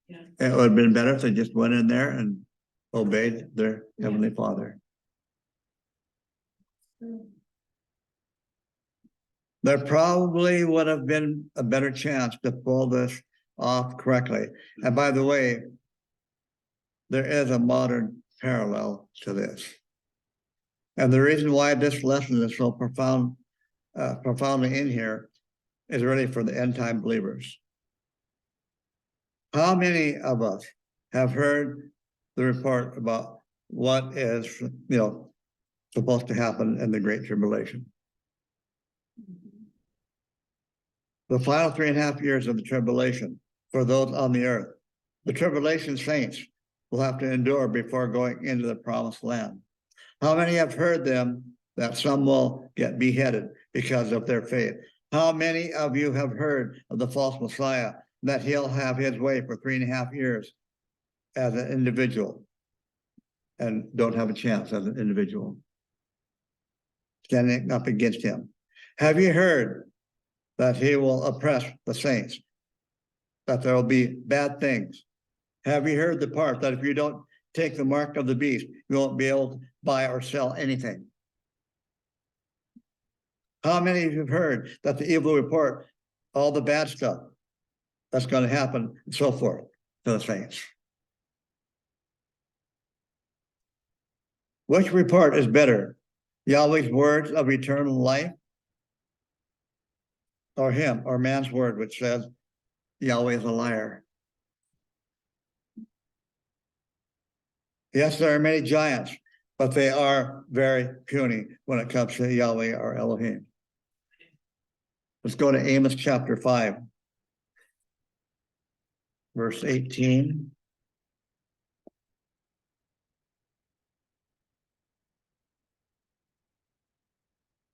Yeah. It would have been better if they just went in there and obeyed their Heavenly Father. There probably would have been a better chance to pull this off correctly. And by the way, there is a modern parallel to this. And the reason why this lesson is so profoundly in here is really for the end time believers. How many of us have heard the report about what is, supposed to happen in the Great Tribulation? The final 3.5 years of the tribulation for those on the earth. The tribulation saints will have to endure before going into the promised land. How many have heard them that some will get beheaded because of their faith? How many of you have heard of the false Messiah, that he'll have his way for 3.5 years as an individual and don't have a chance as an individual, standing up against him? Have you heard that he will oppress the saints, that there will be bad things? Have you heard the part that if you don't take the mark of the beast, you won't be able to buy or sell anything? How many of you have heard that the evil report, all the bad stuff that's going to happen, and so forth to the saints? Which report is better? Yahweh's words of eternal life, or him, or man's word, which says Yahweh is a liar? Yes, there are many giants, but they are very puny when it comes to Yahweh or Elohim. Let's go to Amos chapter 5, verse 18.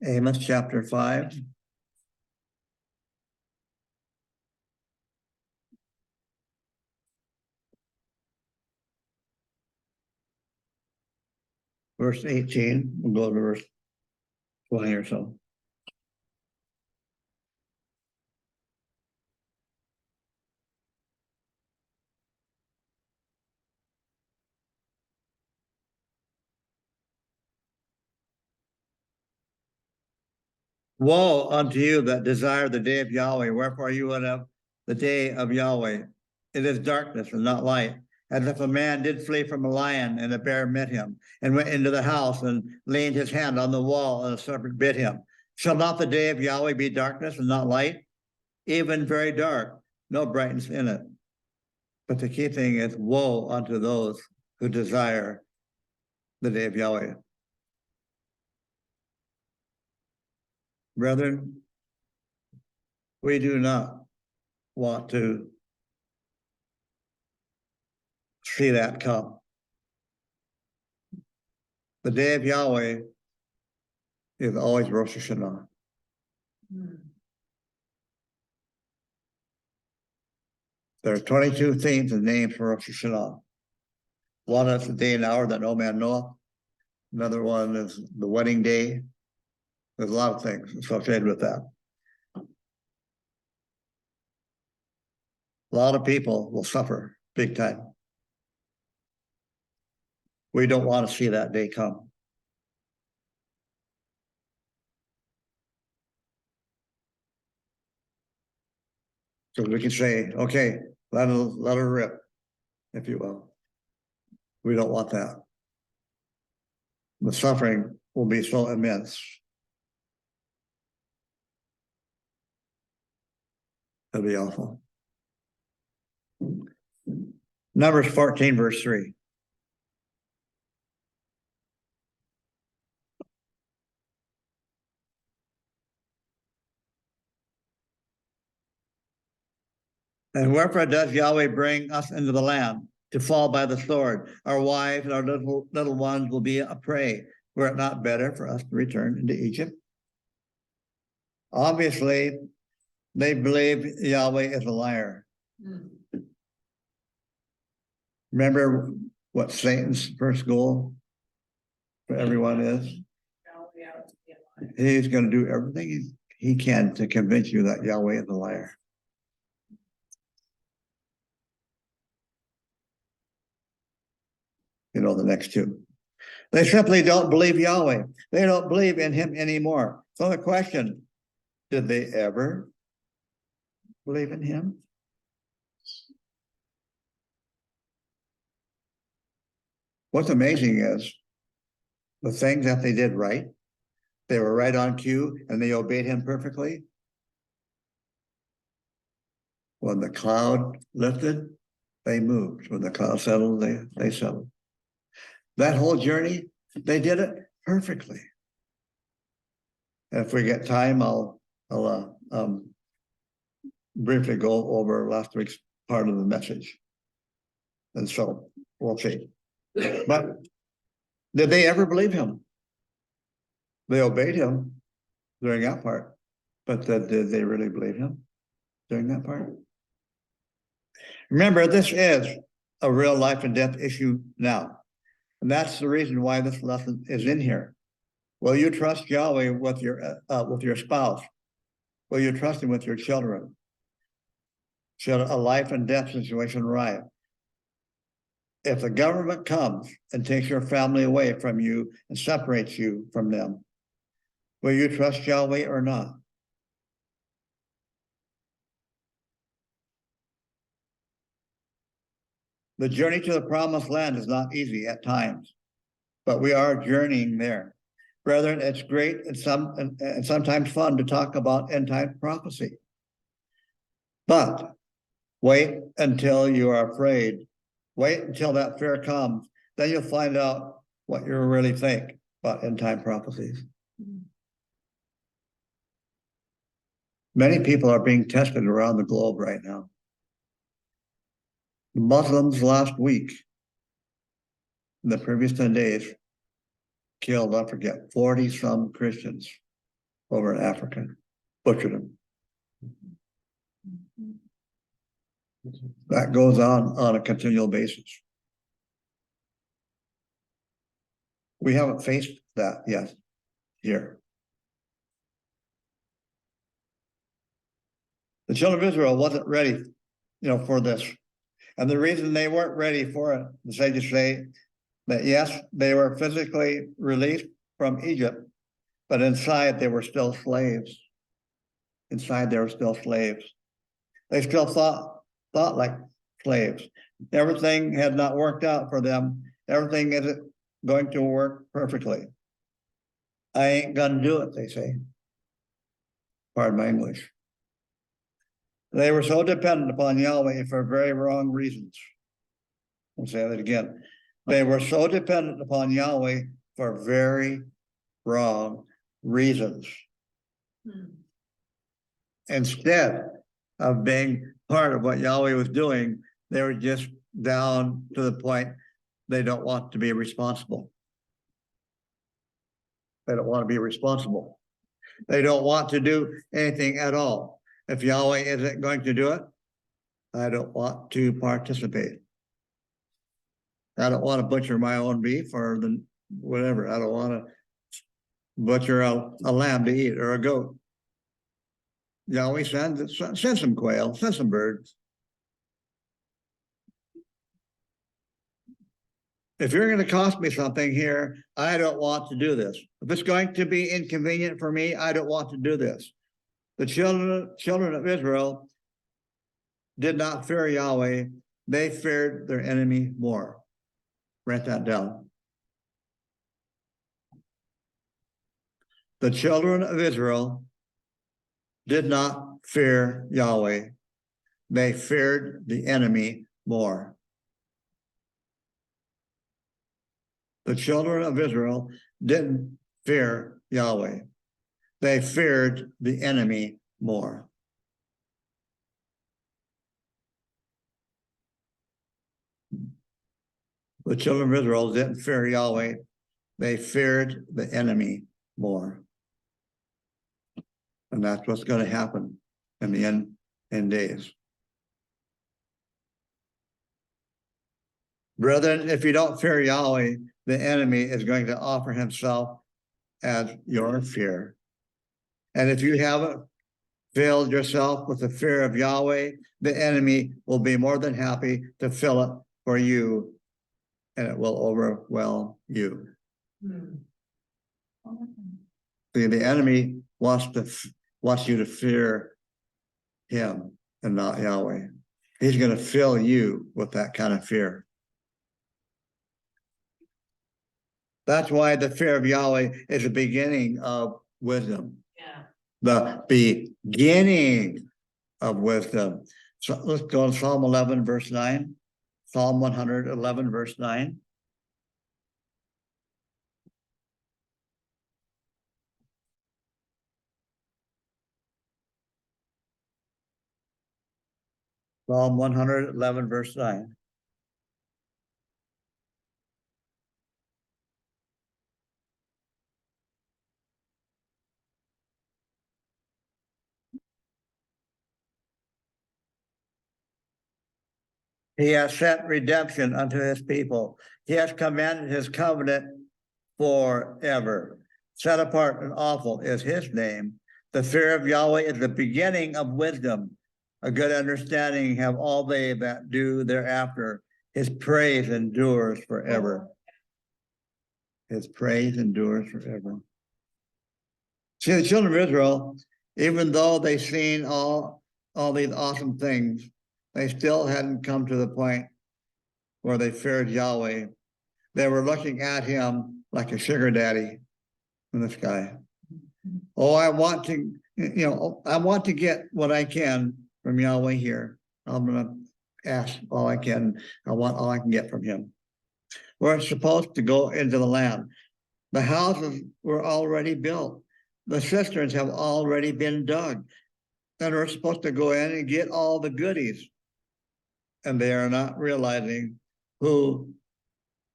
Amos chapter 5. Verse 18, we'll go to verse 20 or so. Woe unto you that desire the day of Yahweh, wherefore you would have the day of Yahweh. It is darkness and not light, as if a man did flee from a lion and a bear met him, and went into the house and leaned his hand on the wall, and a serpent bit him. Shall not the day of Yahweh be darkness and not light? Even very dark, no brightness in it. But the key thing is, woe unto those who desire the day of Yahweh. Brethren, we do not want to see that come. The day of Yahweh is always Rosh Hashanah. There are 22 themes and names for Rosh Hashanah. One is the day and hour that no man knoweth. Another one is the wedding day. There's a lot of things associated with that. A lot of people will suffer big time. We don't want to see that day come. So we can say, okay, let her rip, if you will. We don't want that. The suffering will be so immense. It'll be awful. Numbers 14, verse 3. And wherefore does Yahweh bring us into the land to fall by the sword? Our wives and our little ones will be a prey. Were it not better for us to return into Egypt? Obviously, they believe Yahweh is a liar. Remember what Satan's first goal for everyone is? He's going to do everything he can to convince you that Yahweh is a liar. You know the next two. They simply don't believe Yahweh. They don't believe in him anymore. So the question, did they ever believe in him? What's amazing is the things that they did right, they were right on cue and they obeyed him perfectly. When the cloud lifted, they moved. When the cloud settled, they settled. That whole journey, they did it perfectly. And if we get time, I'll briefly go over last week's part of the message. And so we'll see. But did they ever believe him? They obeyed him during that part. But did they really believe him during that part? Remember, this is a real life and death issue now. And that's the reason why this lesson is in here. Will you trust Yahweh with your spouse? Will you trust him with your children? Should a life and death situation arrive? If the government comes and takes your family away from you and separates you from them, will you trust Yahweh or not? The journey to the promised land is not easy at times, but we are journeying there. Brethren, it's great and sometimes fun to talk about end-time prophecy. But wait until you are afraid. Wait until that fear comes. Then you'll find out what you really think about end-time prophecies. Many people are being tested around the globe right now. The Muslims last week, in the previous 10 days, killed, I forget, 40-some Christians over in Africa, butchered them. That goes on a continual basis. We haven't faced that yet here. The children of Israel wasn't ready, for this. And the reason they weren't ready for it is they just say that, yes, they were physically released from Egypt, but inside they were still slaves. Inside they were still slaves. They still thought like slaves. Everything had not worked out for them. Everything isn't going to work perfectly. I ain't gonna do it, they say. Pardon my English. They were so dependent upon Yahweh for very wrong reasons. I'll say that again. They were so dependent upon Yahweh for very wrong reasons. Instead of being part of what Yahweh was doing, they were just down to the point they don't want to be responsible. They don't want to be responsible. They don't want to do anything at all. If Yahweh isn't going to do it, I don't want to participate. I don't want to butcher my own beef or whatever. I don't want to butcher a lamb to eat or a goat. Yahweh send some quail, send some birds. If you're going to cost me something here, I don't want to do this. If it's going to be inconvenient for me, I don't want to do this. The children of Israel did not fear Yahweh. They feared their enemy more. Write that down. The children of Israel did not fear Yahweh. They feared the enemy more. The children of Israel didn't fear Yahweh. They feared the enemy more. The children of Israel didn't fear Yahweh. They feared the enemy more. And that's what's going to happen in the end days. Brethren, if you don't fear Yahweh, the enemy is going to offer himself as your fear. And if you haven't filled yourself with the fear of Yahweh, the enemy will be more than happy to fill it for you, and it will overwhelm you. See, the enemy wants you to fear him and not Yahweh. He's going to fill you with that kind of fear. That's why the fear of Yahweh is the beginning of wisdom. Yeah. The beginning of wisdom. So let's go to Psalm 11, verse 9. Psalm 111, verse 9. Psalm 111, verse 9. He has set redemption unto his people. He has commanded his covenant forever. Set apart and awful is his name. The fear of Yahweh is the beginning of wisdom. A good understanding have all they that do thereafter. His praise endures forever. His praise endures forever. See, the children of Israel, even though they've seen all these awesome things, they still hadn't come to the point where they feared Yahweh. They were looking at him like a sugar daddy in the sky. Oh, I want to get what I can from Yahweh here. I'm going to ask all I can. I want all I can get from him. We're supposed to go into the land. The houses were already built. The cisterns have already been dug. And we're supposed to go in and get all the goodies. And they are not realizing who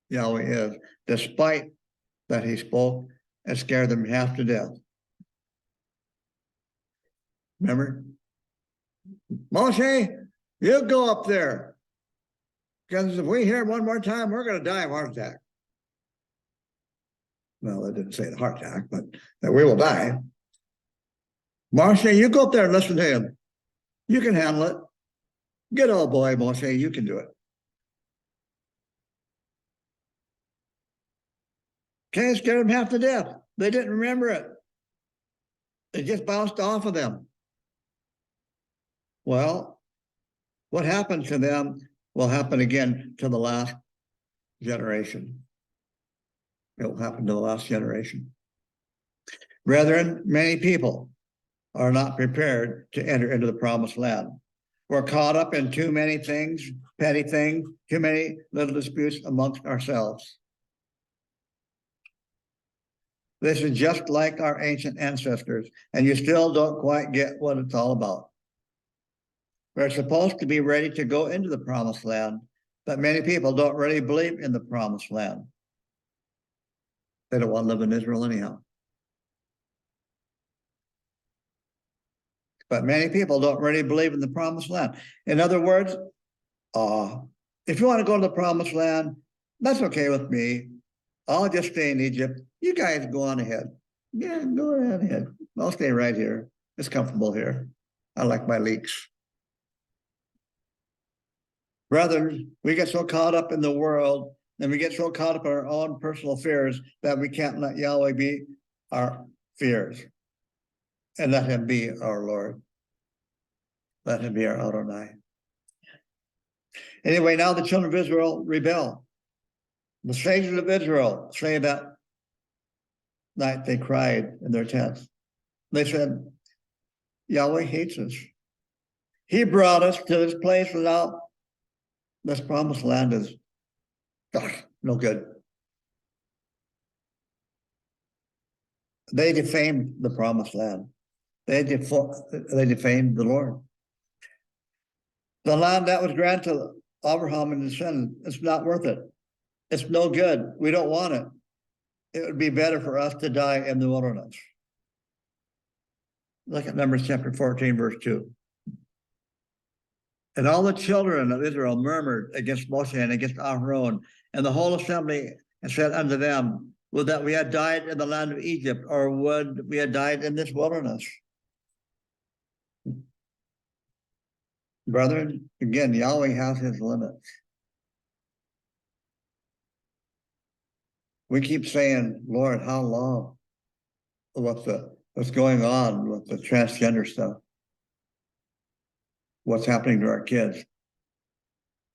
Yahweh is, despite that he spoke and scared them half to death. Remember? Moshe, you go up there. Because if we hear it one more time, we're going to die of heart attack. Well, they didn't say the heart attack, but that we will die. Moshe, you go up there and listen to him. You can handle it. Good old boy, Moshe, you can do it. Okay, scared them half to death. They didn't remember it. It just bounced off of them. Well, what happened to them will happen again to the last generation. It will happen to the last generation. Brethren, many people are not prepared to enter into the promised land. We're caught up in too many things, petty things, too many little disputes amongst ourselves. This is just like our ancient ancestors, and you still don't quite get what it's all about. We're supposed to be ready to go into the promised land, but many people don't really believe in the promised land. They don't want to live in Israel anyhow. But many people don't really believe in the promised land. In other words, if you want to go to the promised land, that's okay with me. I'll just stay in Egypt. You guys go on ahead. Yeah, go ahead. I'll stay right here. It's comfortable here. I like my leaks. Brethren, we get so caught up in the world and we get so caught up in our own personal fears that we can't let Yahweh be our fears. And let him be our Lord. Let him be our Adonai. Anyway, now the children of Israel rebel. The sages of Israel say that night they cried in their tents. They said, Yahweh hates us. He brought us to this place without this promised land is no good. They defamed the promised land. They defamed the Lord. The land that was granted to Abraham and his descendants, it's not worth it. It's no good. We don't want it. It would be better for us to die in the wilderness. Look at Numbers chapter 14, verse 2. And all the children of Israel murmured against Moshe and against Aaron, and the whole assembly, and said unto them, would that we had died in the land of Egypt, or would we had died in this wilderness? Brethren, again, Yahweh has his limits. We keep saying, Lord, how long? What's going on with the transgender stuff? What's happening to our kids?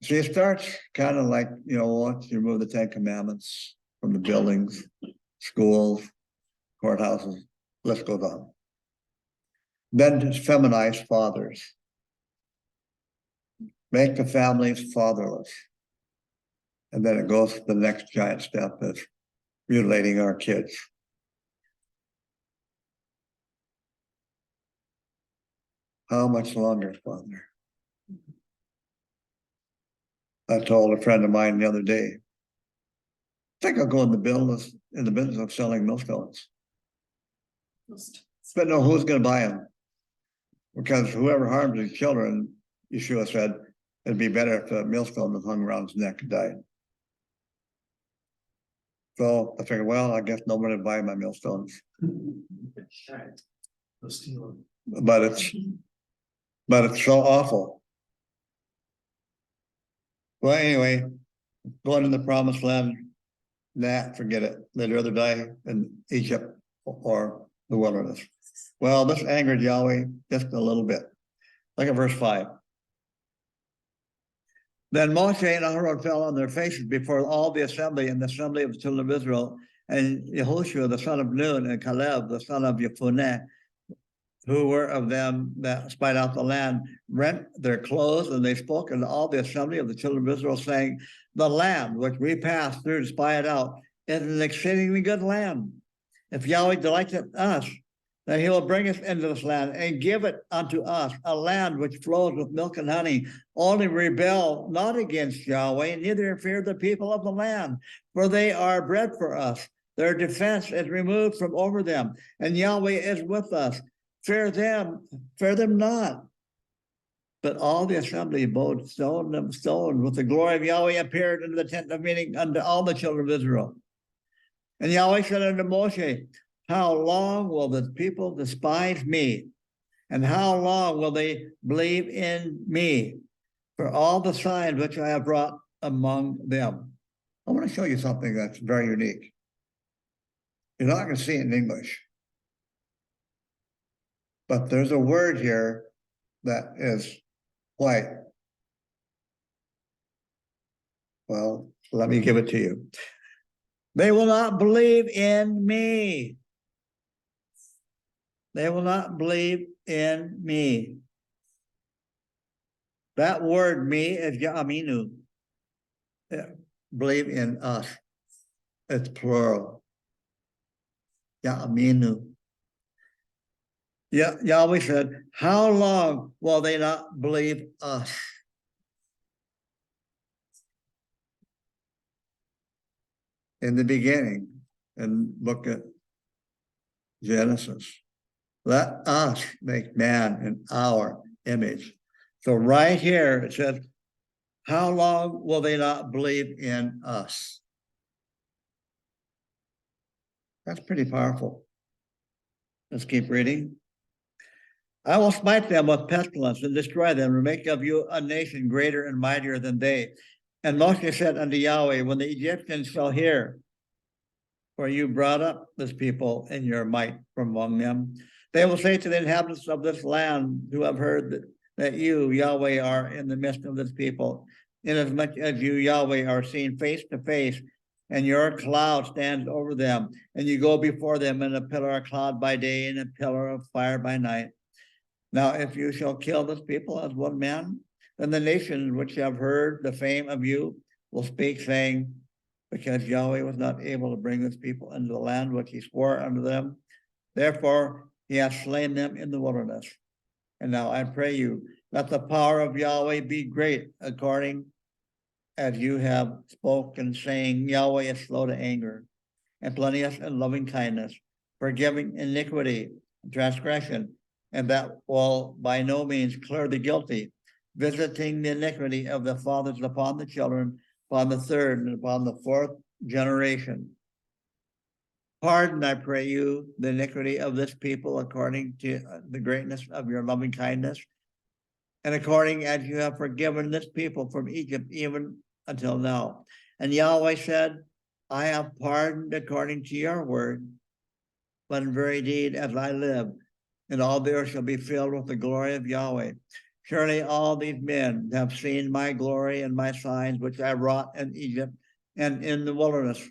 See, it starts kind of like, once you remove the 10 Commandments from the buildings, schools, courthouses, list goes on. Then to feminize fathers. Make the families fatherless. And then it goes to the next giant step is mutilating our kids. How much longer, Father? I told a friend of mine the other day, I think I'll go in the business of selling millstones. But no, who's going to buy them? Because whoever harms these children, Yeshua said, it'd be better if the millstone was hung around his neck and died. So I figured, well, I guess nobody would buy my millstones. But it's so awful. Well, anyway, going in the promised land, forget it. They'd rather die in Egypt or the wilderness. Well, this angered Yahweh just a little bit. Look at verse 5. Then Moshe and Aaron fell on their faces before all the assembly and the assembly of the children of Israel, and Yehoshua the son of Nun and Caleb the son of Jephunneh, who were of them that spied out the land, rent their clothes, and they spoke unto all the assembly of the children of Israel, saying, the land which we passed through to spy it out is an exceedingly good land. If Yahweh delights in us, then he will bring us into this land and give it unto us, a land which flows with milk and honey. Only rebel not against Yahweh, neither fear the people of the land, for they are bread for us. Their defense is removed from over them, and Yahweh is with us. Fear them not. But all the assembly bowed stone and stone, with the glory of Yahweh appeared into the tent of meeting unto all the children of Israel. And Yahweh said unto Moshe, how long will the people despise me? And how long will they believe in me for all the signs which I have brought among them? I want to show you something that's very unique. You're not going to see it in English. But there's a word here that is quite, well, let me give it to you. They will not believe in me. They will not believe in me. That word me is Ya'aminu. Believe in us. It's plural. Ya'aminu. Yahweh said, how long will they not believe us? In the beginning, in book of Genesis, let us make man in our image. So right here it says, how long will they not believe in us? That's pretty powerful. Let's keep reading. I will smite them with pestilence and destroy them, and make of you a nation greater and mightier than they. And Moshe said unto Yahweh, when the Egyptians shall hear, for you brought up this people in your might from among them, they will say to the inhabitants of this land who have heard that you, Yahweh, are in the midst of this people, inasmuch as you, Yahweh, are seen face to face, and your cloud stands over them, and you go before them in a pillar of cloud by day and a pillar of fire by night. Now, if you shall kill this people as one man, then the nations which have heard the fame of you will speak, saying, because Yahweh was not able to bring this people into the land which he swore unto them, therefore he hath slain them in the wilderness. And now I pray you, let the power of Yahweh be great, according as you have spoken, saying, Yahweh is slow to anger, and plenteous in loving kindness, forgiving iniquity and transgression, and that will by no means clear the guilty, visiting the iniquity of the fathers upon the children, upon the third and upon the fourth generation. Pardon, I pray you, the iniquity of this people according to the greatness of your loving kindness, and according as you have forgiven this people from Egypt even until now. And Yahweh said, I have pardoned according to your word, but in very deed as I live, and all the earth shall be filled with the glory of Yahweh. Surely all these men have seen my glory and my signs, which I wrought in Egypt and in the wilderness.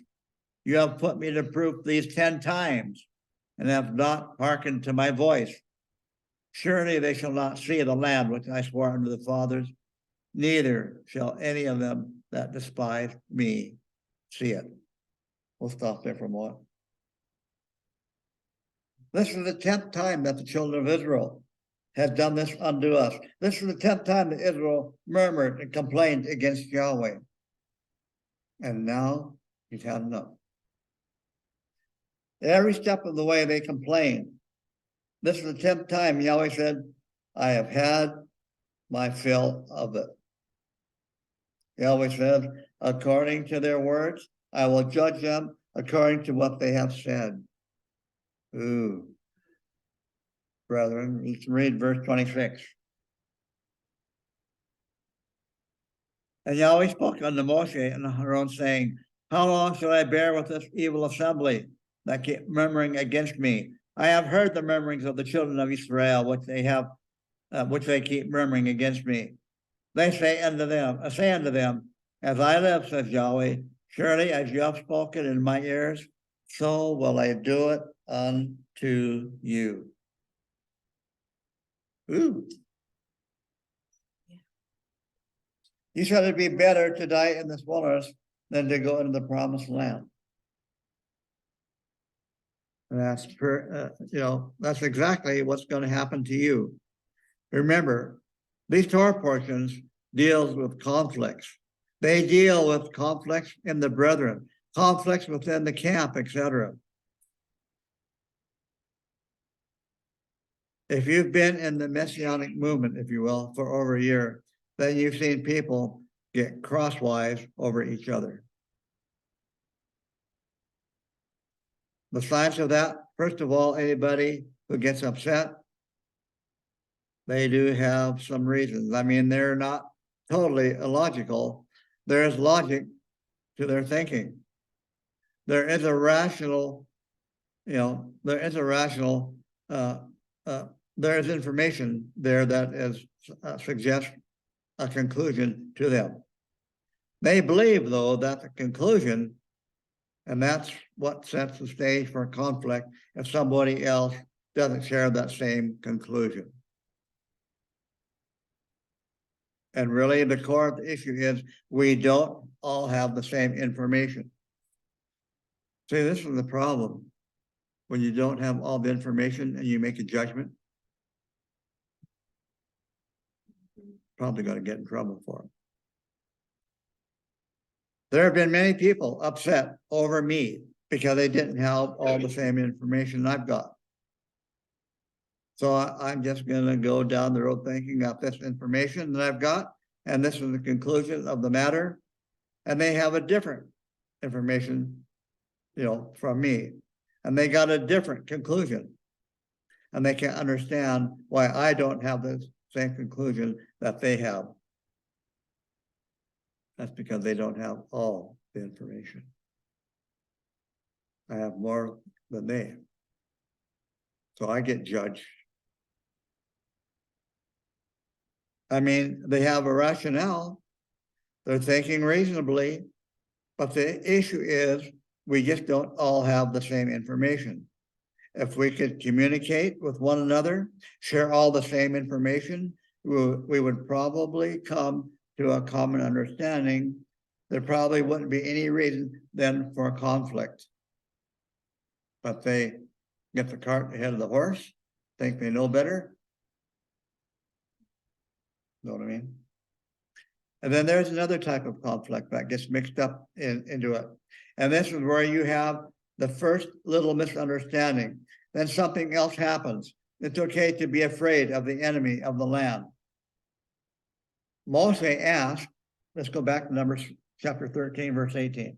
You have put me to proof these 10 times, and have not hearkened to my voice. Surely they shall not see the land which I swore unto the fathers, neither shall any of them that despise me see it. We'll stop there for a moment. This is the 10th time that the children of Israel have done this unto us. This is the 10th time that Israel murmured and complained against Yahweh. And now he's had enough. Every step of the way they complained. This is the 10th time Yahweh said, I have had my fill of it. Yahweh said, according to their words, I will judge them according to what they have said. Ooh. Brethren, let's read verse 26. And Yahweh spoke unto Moshe and Aaron, saying, how long shall I bear with this evil assembly that keep murmuring against me? I have heard the murmurings of the children of Israel, which they keep murmuring against me. They say unto them, as I live, says Yahweh, surely as you have spoken in my ears, so will I do it unto you. Ooh. You said it'd be better to die in this wilderness than to go into the promised land. And that's that's exactly what's going to happen to you. Remember, these Torah portions deals with conflicts. They deal with conflicts in the brethren, conflicts within the camp, etc. If you've been in the Messianic movement, if you will, for over a year, then you've seen people get crosswise over each other. The signs of that, first of all, anybody who gets upset, they do have some reasons. I mean, they're not totally illogical. There is logic to their thinking. There is a rational, there is information there that is suggests a conclusion to them. They believe, though, that the conclusion, and that's what sets the stage for conflict if somebody else doesn't share that same conclusion. And really, the core of the issue is we don't all have the same information. See, this is the problem. When you don't have all the information and you make a judgment, probably going to get in trouble for it. There have been many people upset over me because they didn't have all the same information I've got. So I'm just going to go down the road thinking of this information that I've got, and this is the conclusion of the matter. And they have a different information, from me, and they got a different conclusion. And they can't understand why I don't have the same conclusion that they have. That's because they don't have all the information. I have more than they have. So I get judged. I mean, they have a rationale. They're thinking reasonably, but the issue is we just don't all have the same information. If we could communicate with one another, share all the same information, we would probably come to a common understanding. There probably wouldn't be any reason then for a conflict. But they get the cart ahead of the horse, think they know better. Know what I mean? And then there's another type of conflict that gets mixed up into it. And this is where you have the first little misunderstanding. Then something else happens. It's okay to be afraid of the enemy of the land. Moses asked, let's go back to Numbers chapter 13, verse 18.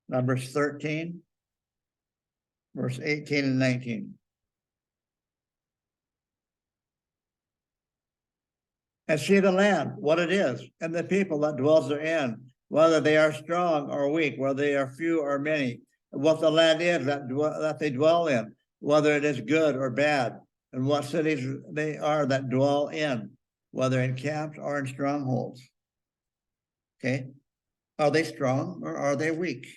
Numbers 13, verse 18 and 19. And see the land, what it is, and the people that dwells therein, whether they are strong or weak, whether they are few or many, what the land is that they dwell in, whether it is good or bad, and what cities they are that dwell in, whether in camps or in strongholds. Okay, are they strong or are they weak?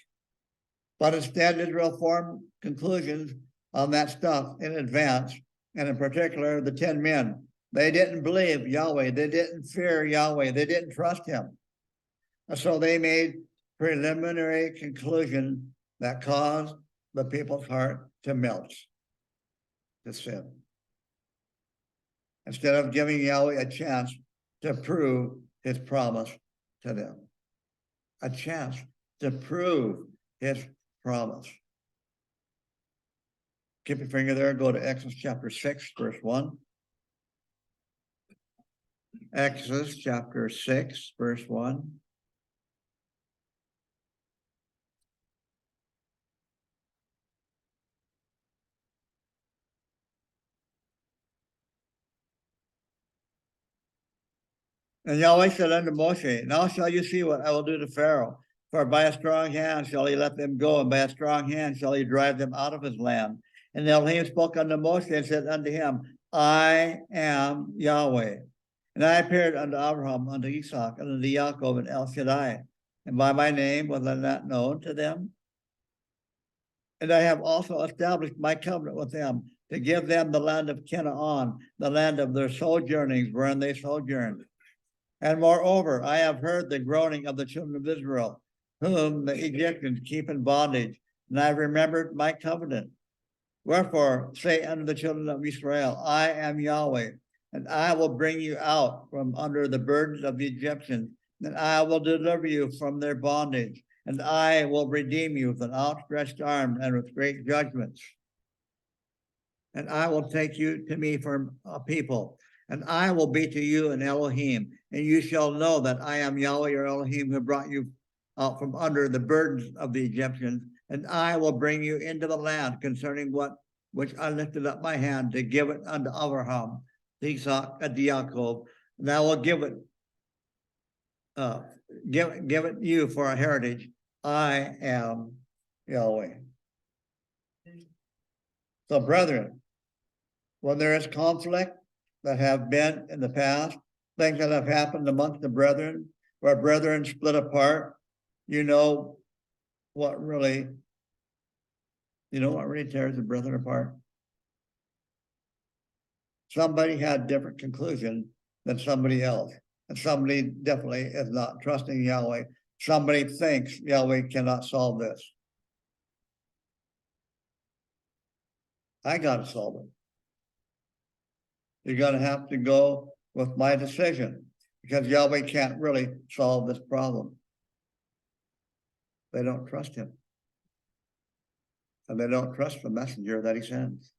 But instead, Israel formed conclusions on that stuff in advance, and in particular, the 10 men. They didn't believe Yahweh. They didn't fear Yahweh. They didn't trust him. And so they made preliminary conclusion that caused the people's heart to melt, to sin. Instead of giving Yahweh a chance to prove his promise to them. A chance to prove his promise. Keep your finger there, go to Exodus chapter 6, verse 1. Exodus chapter 6, verse 1. And Yahweh said unto Moshe, now shall you see what I will do to Pharaoh. For by a strong hand shall he let them go, and by a strong hand shall he drive them out of his land. And Elohim spoke unto Moshe and said unto him, I am Yahweh. And I appeared unto Abraham, unto Isaac, and unto Jacob, and El Shaddai. And by my name was I not known to them. And I have also established my covenant with them, to give them the land of Canaan, the land of their sojournings, wherein they sojourned. And moreover, I have heard the groaning of the children of Israel, whom the Egyptians keep in bondage, and I have remembered my covenant. Wherefore, say unto the children of Israel, I am Yahweh, and I will bring you out from under the burdens of the Egyptians, and I will deliver you from their bondage, and I will redeem you with an outstretched arm and with great judgments. And I will take you to me for a people, and I will be to you an Elohim, and you shall know that I am Yahweh your Elohim, who brought you out from under the burdens of the Egyptians, and I will bring you into the land concerning which I lifted up my hand to give it unto Abraham, Isaac, and Jacob, and I will give it you for a heritage. I am Yahweh. So, brethren, when there is conflict that have been in the past, things that have happened amongst the brethren, where brethren split apart, you know what really tears the brethren apart? Somebody had different conclusion than somebody else. And somebody definitely is not trusting Yahweh. Somebody thinks Yahweh cannot solve this. I got to solve it. You're going to have to go with my decision, because Yahweh can't really solve this problem. They don't trust him. And they don't trust the messenger that he sends.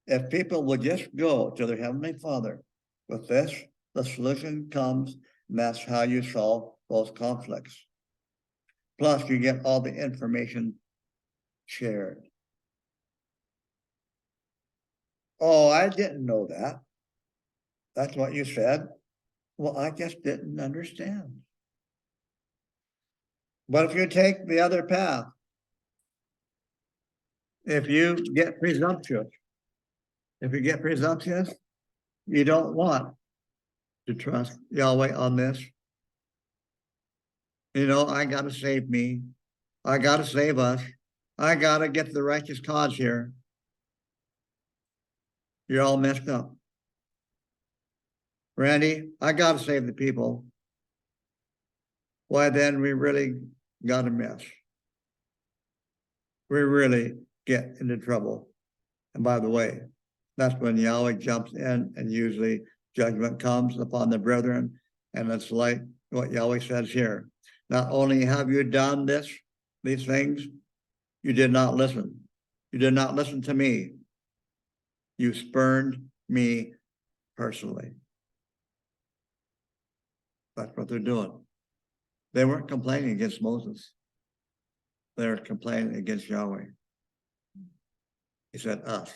If people would just go to their Heavenly Father with this, the solution comes, and that's how you solve those conflicts. Plus, you get all the information shared. Oh, I didn't know that. That's what you said. Well, I just didn't understand. But if you take the other path, if you get presumptuous, you don't want to trust Yahweh on this. I got to save me. I got to save us. I got to get the righteous cause here. You're all messed up. Randy, I got to save the people. Why then we really got a mess. We really get into trouble. And by the way, that's when Yahweh jumps in and usually Judgment comes upon the brethren, and it's like what Yahweh says here. Not only have you done these things, you did not listen. You did not listen to me. You spurned me personally. That's what they're doing. They weren't complaining against Moses. They were complaining against Yahweh. He said us.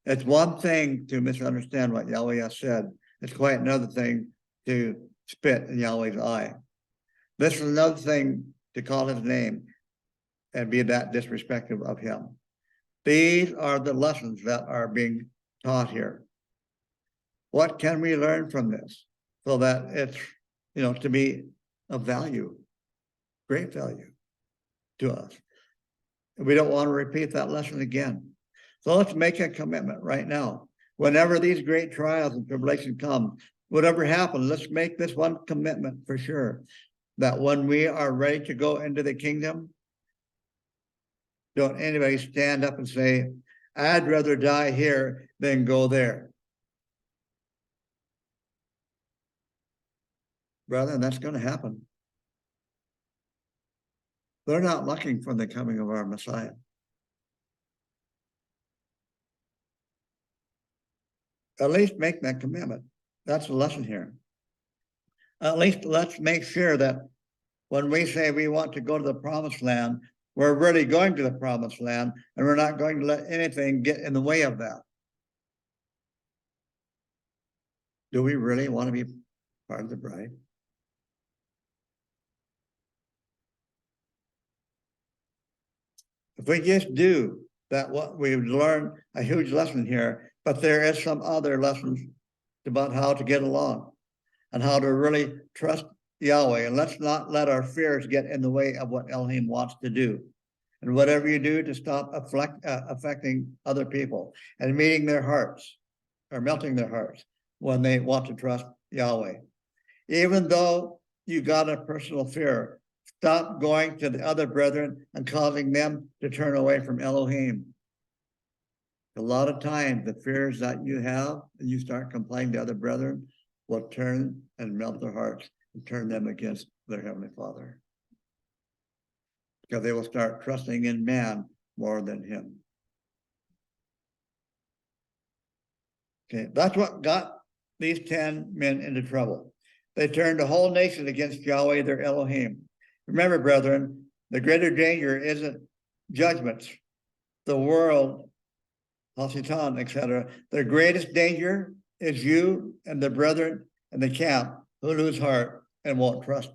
It's one thing to misunderstand what Yahweh has said. It's quite another thing to spit in Yahweh's eye. This is another thing to call his name and be that disrespectful of him. These are the lessons that are being taught here. What can we learn from this so that it's, to be of value, great value to us? We don't want to repeat that lesson again. So let's make a commitment right now. Whenever these great trials and tribulations come, whatever happens, let's make this one commitment for sure, that when we are ready to go into the kingdom, don't anybody stand up and say, I'd rather die here than go there. Brother, that's going to happen. They're not looking for the coming of our Messiah. At least make that commitment. That's the lesson here. At least let's make sure that when we say we want to go to the promised land, we're really going to the promised land, and we're not going to let anything get in the way of that. Do we really want to be part of the bride? If we just do that, what we've learned a huge lesson here, but there is some other lessons about how to get along and how to really trust Yahweh. And let's not let our fears get in the way of what Elohim wants to do. And whatever you do to stop affecting other people and meeting their hearts or melting their hearts when they want to trust Yahweh. Even though you got a personal fear, stop going to the other brethren and causing them to turn away from Elohim. A lot of times, the fears that you have, and you start complaining to other brethren, will turn and melt their hearts and turn them against their Heavenly Father. Because they will start trusting in man more than him. Okay, that's what got these 10 men into trouble. They turned the whole nation against Yahweh, their Elohim. Remember, brethren, the greater danger isn't judgments, the world, Hasitan, etc. The greatest danger is you and the brethren in the camp who lose heart and won't trust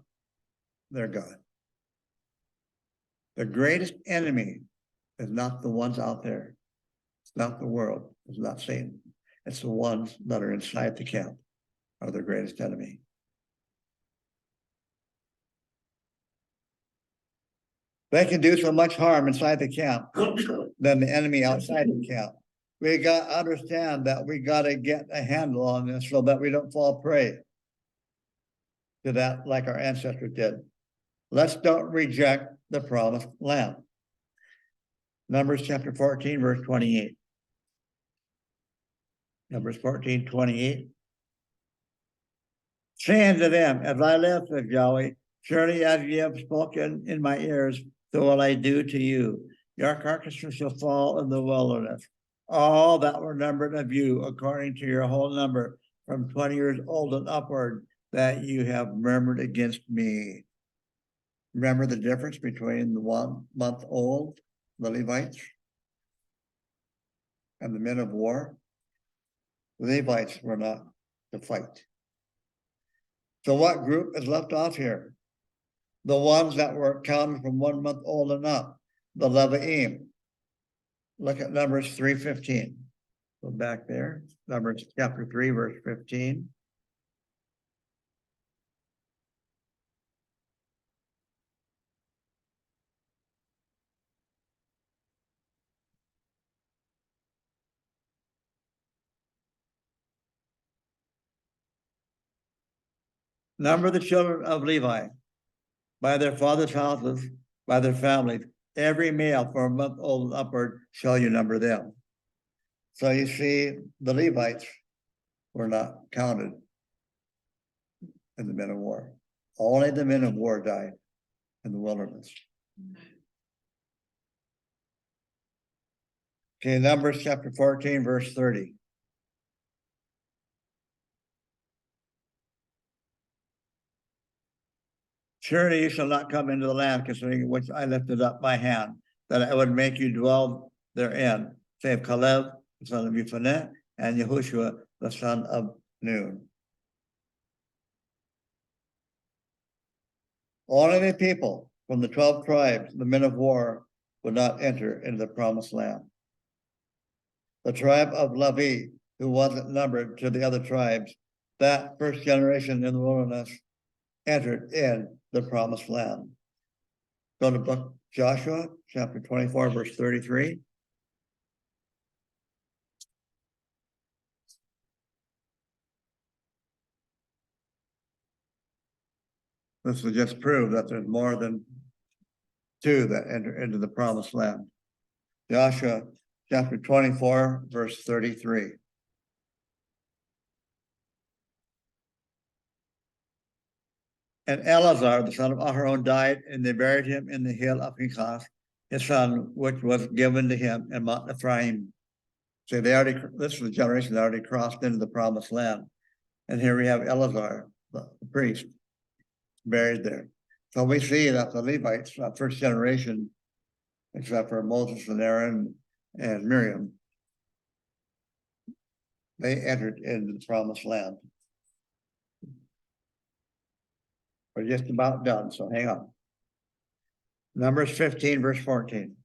their God. The greatest enemy is not the ones out there. It's not the world. It's not Satan. It's the ones that are inside the camp are the greatest enemy. They can do so much harm inside the camp than the enemy outside the camp. We got to understand that we got to get a handle on this so that we don't fall prey to that like our ancestors did. Let's don't reject the promised land. Numbers chapter 14, verse 28. Numbers 14, 28. Say unto them, as I live, says Yahweh, surely as ye have spoken in my ears, so will I do to you. Your carcasses shall fall in the wilderness. All that were numbered of you, according to your whole number, from 20 years old and upward, that you have murmured against me. Remember the difference between the 1 month old, the Levites, and the men of war? The Levites were not to fight. So what group is left off here? The ones that were counted from 1 month old and up, the Levi'im. Look at Numbers 3:15. Go back there. Numbers chapter 3, verse 15. Number the children of Levi by their fathers' houses, by their families. Every male from 1 month old and upward shall you number them. So you see, the Levites were not counted in the men of war. Only the men of war died in the wilderness. Okay, Numbers chapter 14, verse 30. Surely you shall not come into the land concerning which I lifted up my hand, that I would make you dwell therein, save Caleb, the son of Jephunneh, and Yahushua, the son of Nun. Only the people from the 12 tribes, the men of war, would not enter into the promised land. The tribe of Levi, who wasn't numbered to the other tribes, that first generation in the wilderness entered in the promised land. Go to book Joshua, chapter 24, verse 33. This will just prove that there's more than two that enter into the promised land. Joshua chapter 24, verse 33. And Eleazar, the son of Aharon, died, and they buried him in the hill of Pinchas, his son, which was given to him in Mount Ephraim. So this is the generation that already crossed into the promised land. And here we have Eleazar, the priest, buried there. So we see that the Levites, first generation, except for Moses and Aaron and Miriam, they entered into the promised land. We're just about done, so hang on. Numbers 15, verse 14.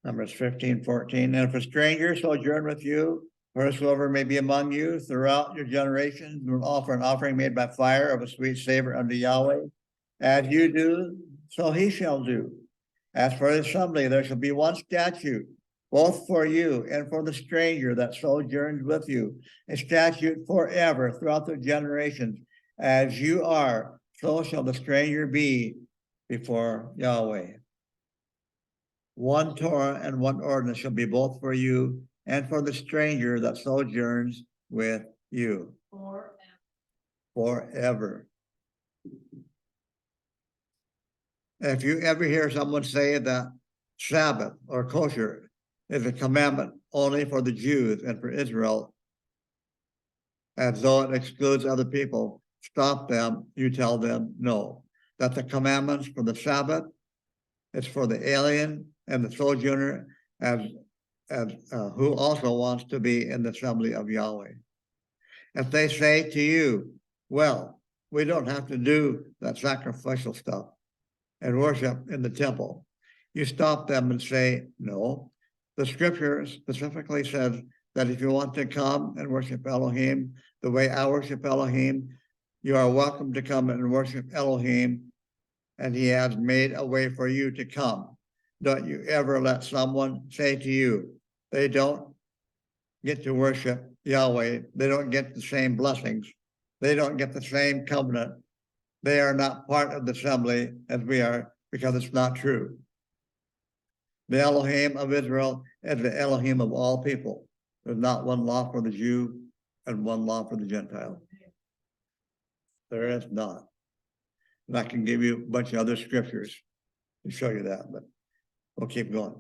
Numbers 15, 14. And if a stranger sojourn with you, whosoever may be among you throughout your generations, will offer an offering made by fire of a sweet savor unto Yahweh, as you do, so he shall do. As for the assembly, there shall be one statute, both for you and for the stranger that sojourns with you, a statute forever throughout the generations. As you are, so shall the stranger be before Yahweh. One Torah and one ordinance shall be both for you and for the stranger that sojourns with you. Forever. If you ever hear someone say that Sabbath or kosher is a commandment only for the Jews and for Israel, as though it excludes other people, stop them, you tell them no. That the commandments for the Sabbath, it's for the alien and the sojourner, as who also wants to be in the assembly of Yahweh. If they say to you, well, we don't have to do that sacrificial stuff and worship in the temple, you stop them and say, no. The scripture specifically says that if you want to come and worship Elohim the way I worship Elohim, you are welcome to come and worship Elohim, and he has made a way for you to come. Don't you ever let someone say to you, they don't get to worship Yahweh, they don't get the same blessings, they don't get the same covenant, they are not part of the assembly as we are, because it's not true. The Elohim of Israel is the Elohim of all people. There's not one law for the Jew and one law for the Gentile. There is not. And I can give you a bunch of other scriptures to show you that, but we'll keep going.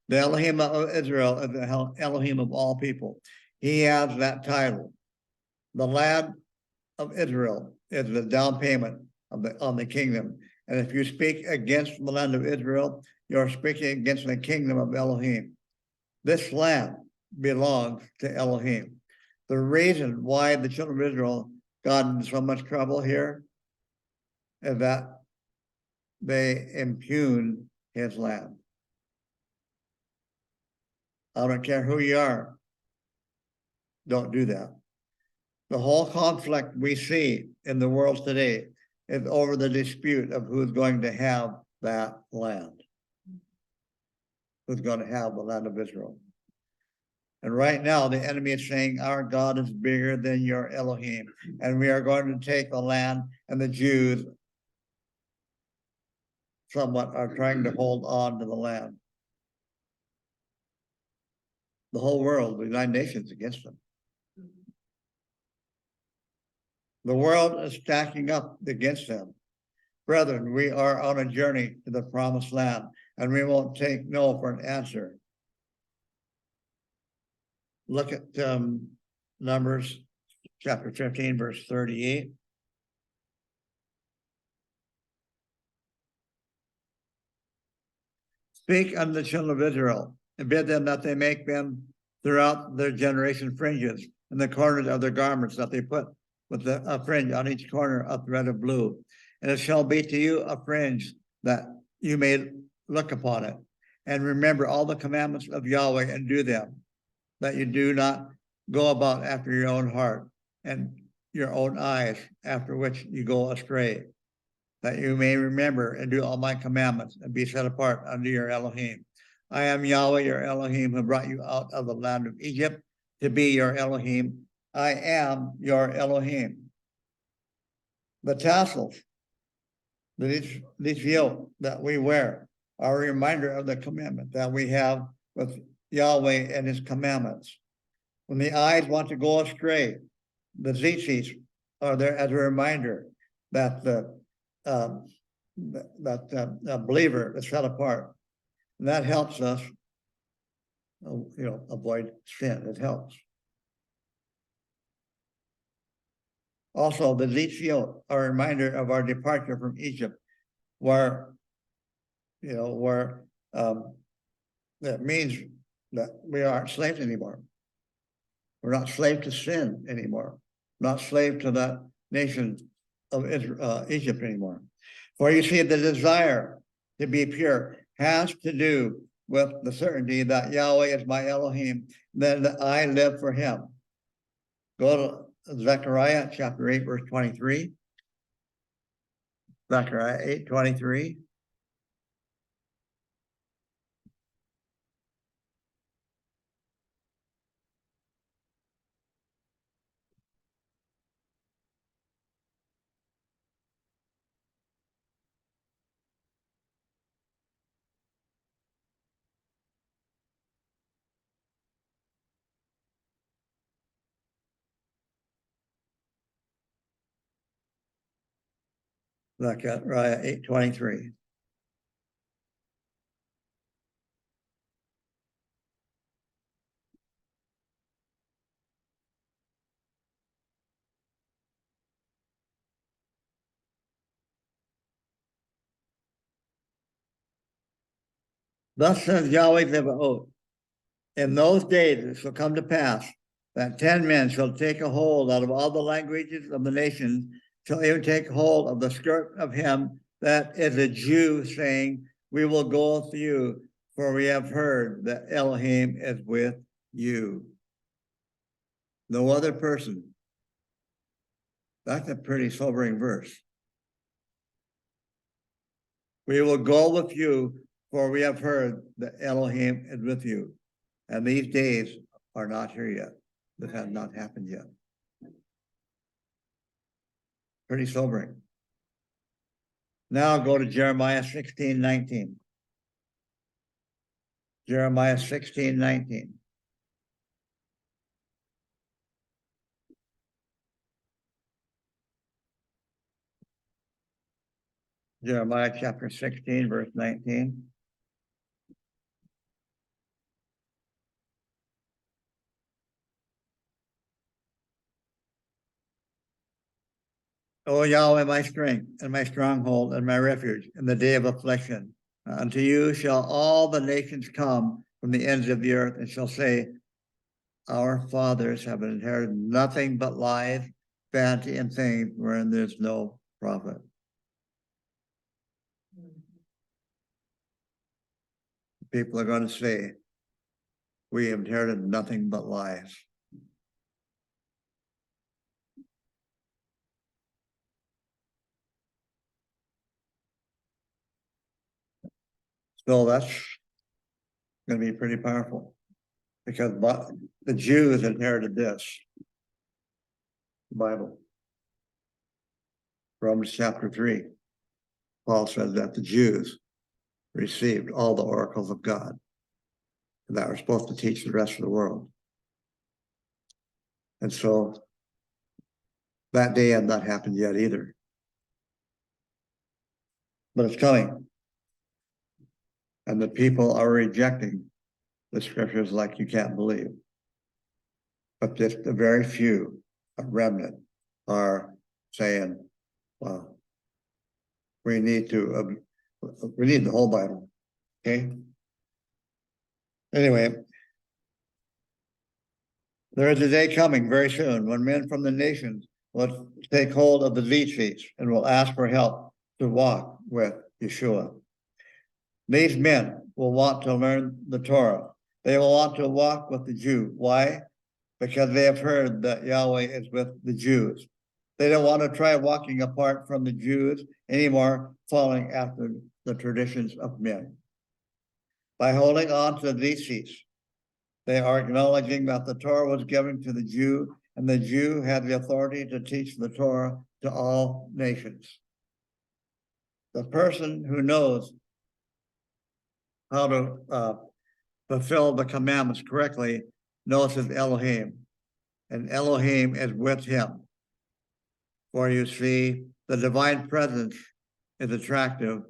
The Elohim of Israel is the Elohim of all people. He has that title. The land of Israel is the down payment on the kingdom. And if you speak against the land of Israel, you're speaking against the kingdom of Elohim. This land belongs to Elohim. The reason why the children of Israel got in so much trouble here is that they impugned his land. I don't care who you are. Don't do that. The whole conflict we see in the world today is over the dispute of who's going to have that land. Who's going to have the land of Israel. And right now, the enemy is saying, our God is bigger than your Elohim. And we are going to take the land, and the Jews somewhat are trying to hold on to the land. The whole world, the United Nations against them. The world is stacking up against them. Brethren, we are on a journey to the promised land, and we won't take no for an answer. Look at Numbers chapter 15, verse 38. Speak unto the children of Israel, and bid them that they make them throughout their generation fringes in the corners of their garments, that they put with a fringe on each corner of red and blue. And it shall be to you a fringe, that you may look upon it, and remember all the commandments of Yahweh and do them, that you do not go about after your own heart and your own eyes, after which you go astray, that you may remember and do all my commandments and be set apart unto your Elohim. I am Yahweh, your Elohim, who brought you out of the land of Egypt to be your Elohim. I am your Elohim. The tassels, these yoke that we wear, are a reminder of the commandment that we have with Yahweh and his commandments. When the eyes want to go astray, the tzitzis are there as a reminder that the believer is set apart. And that helps us, avoid sin. It helps. Also, the tzitzit are a reminder of our departure from Egypt, where that means that we aren't slaves anymore. We're not slave to sin anymore. Not slave to that nation of Israel, Egypt anymore. For you see, the desire to be pure has to do with the certainty that Yahweh is my Elohim, that I live for him. Go to Zechariah chapter 8, verse 23. Zechariah 8, 23. Zechariah 8, 23. Thus says Yahweh Zebaoth, in those days it shall come to pass that 10 men shall take a hold out of all the languages of the nations, shall even take hold of the skirt of him that is a Jew, saying, we will go with you, for we have heard that Elohim is with you. No other person. That's a pretty sobering verse. We will go with you, for we have heard that Elohim is with you. And these days are not here yet. This has not happened yet. Pretty sobering. Now go to Jeremiah 16, 19. Jeremiah 16, 19. Jeremiah chapter 16, verse 19. O Yahweh, my strength and my stronghold and my refuge in the day of affliction. Unto you shall all the nations come from the ends of the earth and shall say, our fathers have inherited nothing but lies, vanity, and things wherein there's no profit. People are going to say, we have inherited nothing but lies. So that's going to be pretty powerful, because the Jews inherited this. The Bible. Romans chapter 3. Paul says that the Jews received all the oracles of God that were supposed to teach the rest of the world. And so that day had not happened yet either. But it's coming. And the people are rejecting the scriptures like you can't believe. But just a very few, a remnant, are saying, well, we need the whole Bible. Okay. Anyway, there is a day coming very soon when men from the nations will take hold of the lead sheets and will ask for help to walk with Yeshua. These men will want to learn the Torah. They will want to walk with the Jew. Why? Because they have heard that Yahweh is with the Jews. They don't want to try walking apart from the Jews anymore, following after the traditions of men. By holding on to these sheets, they are acknowledging that the Torah was given to the Jew, and the Jew had the authority to teach the Torah to all nations. The person who knows how to fulfill the commandments correctly knows his Elohim, and Elohim is with him. For you see, the divine presence is attractive,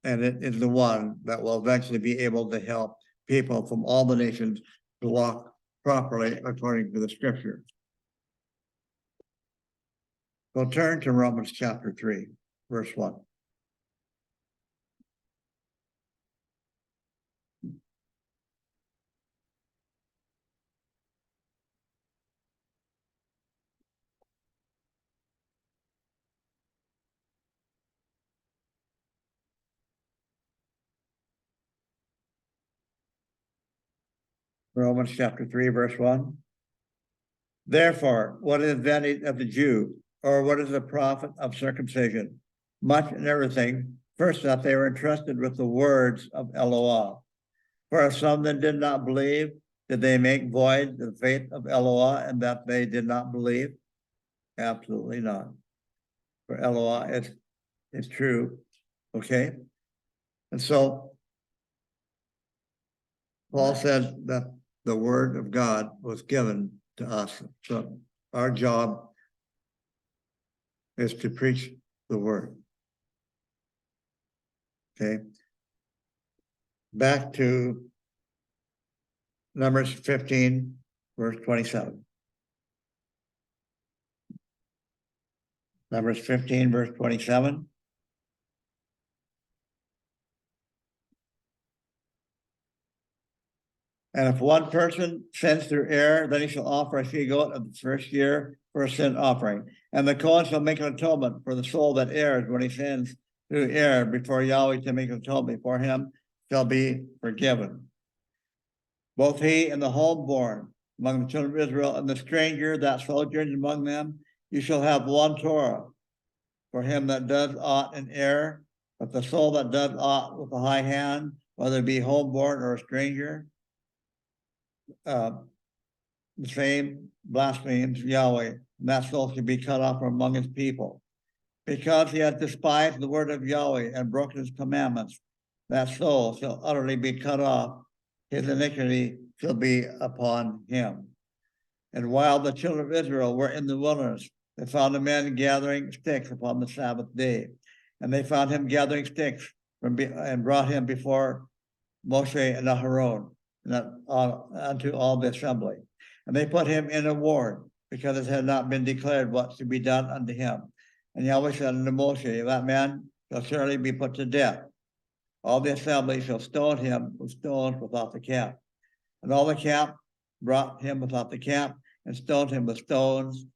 and it is the one that will eventually be able to help people from all the nations to walk properly according to the scripture. We'll turn to Romans chapter 3, verse 1. Romans chapter 3, verse 1. Therefore, what is the advantage of the Jew, or what is the profit of circumcision? Much and everything. First, that they were entrusted with the words of Eloah. For if some that did not believe, did they make void the faith of Eloah, and that they did not believe? Absolutely not. For Eloah is true. Okay. And so Paul said that the word of God was given to us. So our job is to preach the word. Okay. Back to Numbers 15, verse 27. Numbers 15, verse 27. And if one person sins through error, then he shall offer a she-goat of the first year for a sin offering. And the Kohen shall make an atonement for the soul that errs when he sins through error before Yahweh to make an atonement for him shall be forgiven. Both he and the homeborn among the children of Israel and the stranger that sojourns among them, you shall have one Torah for him that does aught in error, but the soul that does aught with a high hand, whether it be homeborn or a stranger, the same blasphemes Yahweh, and that soul should be cut off from among his people. Because he has despised the word of Yahweh and broken his commandments, that soul shall utterly be cut off. His iniquity shall be upon him. And while the children of Israel were in the wilderness, they found a man gathering sticks upon the Sabbath day. And they found him gathering sticks and brought him before Moshe and Aharon unto all the assembly. And they put him in a ward, because it had not been declared what should be done unto him. And Yahweh said unto Moshe, that man shall surely be put to death. All the assembly shall stone him with stones without the camp. And all the camp brought him without the camp and stoned him with stones.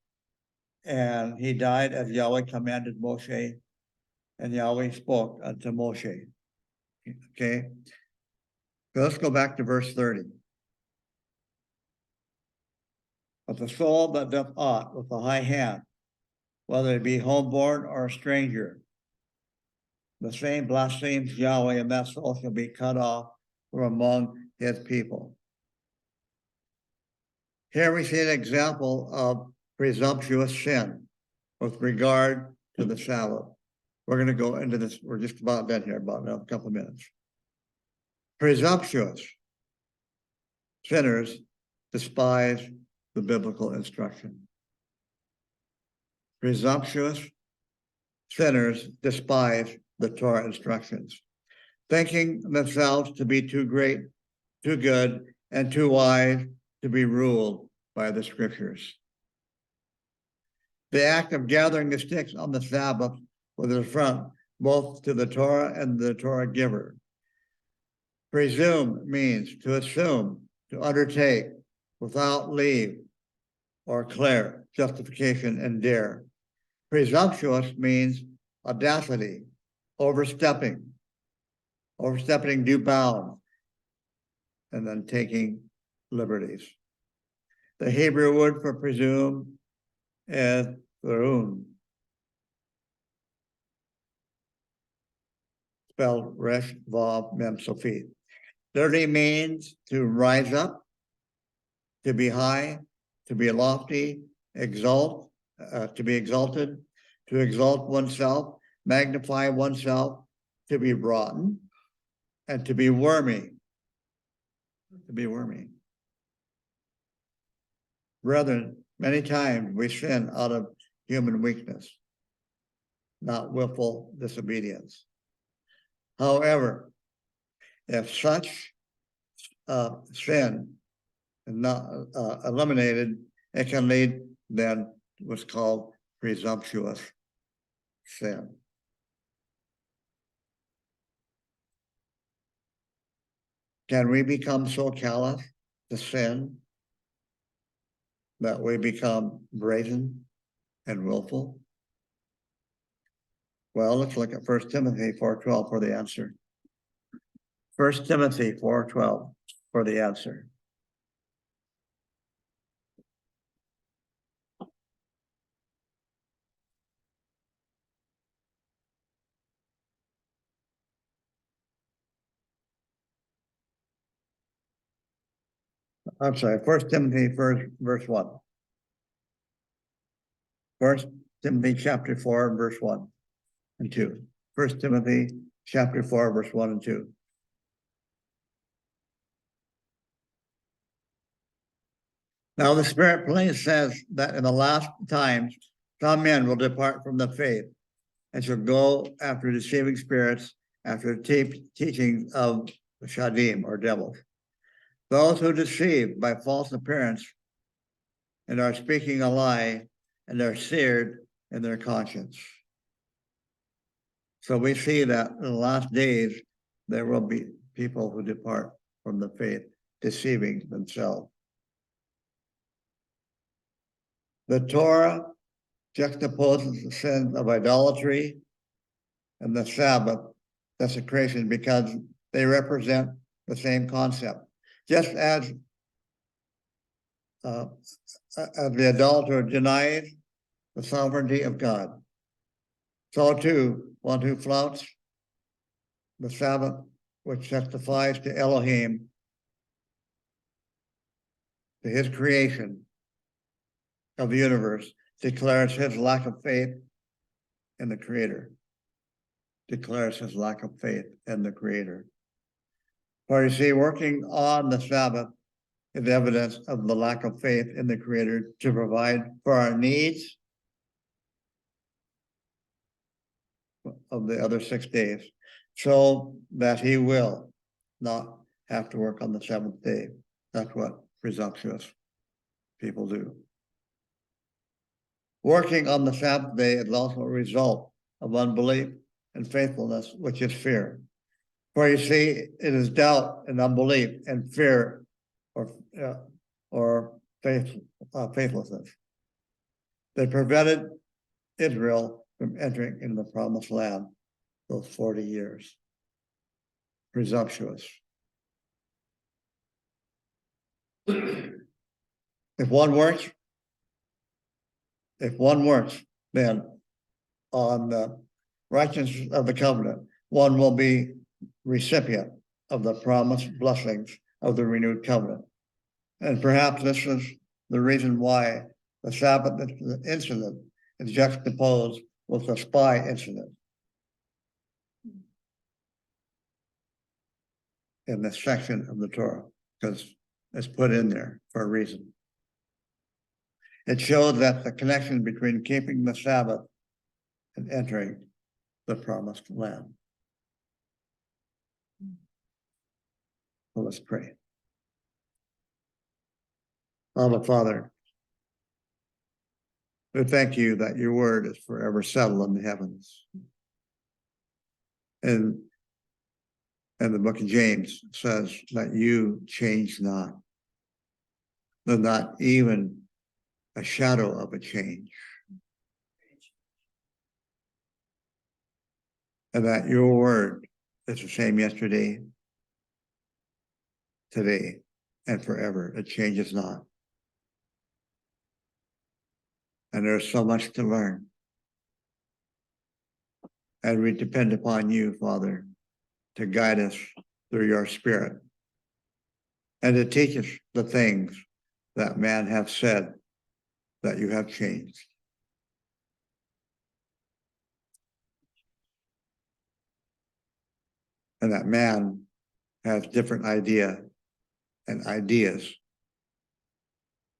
And he died as Yahweh commanded Moshe. And Yahweh spoke unto Moshe. Okay. So let's go back to verse 30. But the soul that doth aught with a high hand, whether it be homeborn or a stranger, the same blasphemes Yahweh, and that soul shall be cut off from among his people. Here we see an example of presumptuous sin with regard to the Sabbath. We're going to go into this. We're just about done here, about a couple of minutes. Presumptuous sinners despise the biblical instruction. Presumptuous sinners despise the Torah instructions, thinking themselves to be too great, too good, and too wise to be ruled by the scriptures. The act of gathering the sticks on the Sabbath was an affront both to the Torah and the Torah giver. Presume means to assume, to undertake without leave or clear justification and dare. Presumptuous means audacity, overstepping due bounds, and then taking liberties. The Hebrew word for presume is tharun, spelled resh, vav, mem, sofit. Literally means to rise up, to be high, to be lofty, exalt, to be exalted, to exalt oneself, magnify oneself, to be rotten, and to be wormy. To be wormy. Brethren, many times we sin out of human weakness, not willful disobedience. However, if such sin is not eliminated, it can lead then to what's called presumptuous sin. Can we become so callous to sin that we become brazen and willful? Well, let's look at 1 Timothy 4:12 for the answer. 1 Timothy 4:12 for the answer. I'm sorry, 1 Timothy verse 1. 1 Timothy chapter 4, verse 1 and 2. 1 Timothy chapter 4, verse 1 and 2. Now the Spirit plainly says that in the last times, some men will depart from the faith and shall go after deceiving spirits, after teachings of shadim or devils. Those who deceive by false appearance and are speaking a lie and are seared in their conscience. So we see that in the last days, there will be people who depart from the faith, deceiving themselves. The Torah juxtaposes the sins of idolatry and the Sabbath desecration because they represent the same concept. Just as the adulterer denies the sovereignty of God, so too one who flouts the Sabbath, which testifies to Elohim, to his creation of the universe, declares his lack of faith in the Creator. Declares his lack of faith in the Creator. For you see, working on the Sabbath is evidence of the lack of faith in the Creator to provide for our needs of the other 6 days, so that he will not have to work on the 7th day. That's what presumptuous people do. Working on the Sabbath day is also a result of unbelief and faithfulness, which is fear. For you see, it is doubt and unbelief and fear or faithlessness that prevented Israel from entering into the promised land those 40 years. Presumptuous. If one works then on the righteousness of the covenant, one will be recipient of the promised blessings of the renewed covenant. And perhaps this is the reason why the Sabbath incident is juxtaposed with the spy incident. in this section of the Torah, because it's put in there for a reason. It shows that the connection between keeping the Sabbath and entering the promised land. So let's pray. Abba, Father, we thank you that your word is forever settled in the heavens. And the book of James says that you change not. There's not even a shadow of a change. And that your word is the same yesterday, today, and forever. It changes not. And there's so much to learn. And we depend upon you, Father, to guide us through your Spirit and to teach us the things that man have said that you have changed. And that man has different idea and ideas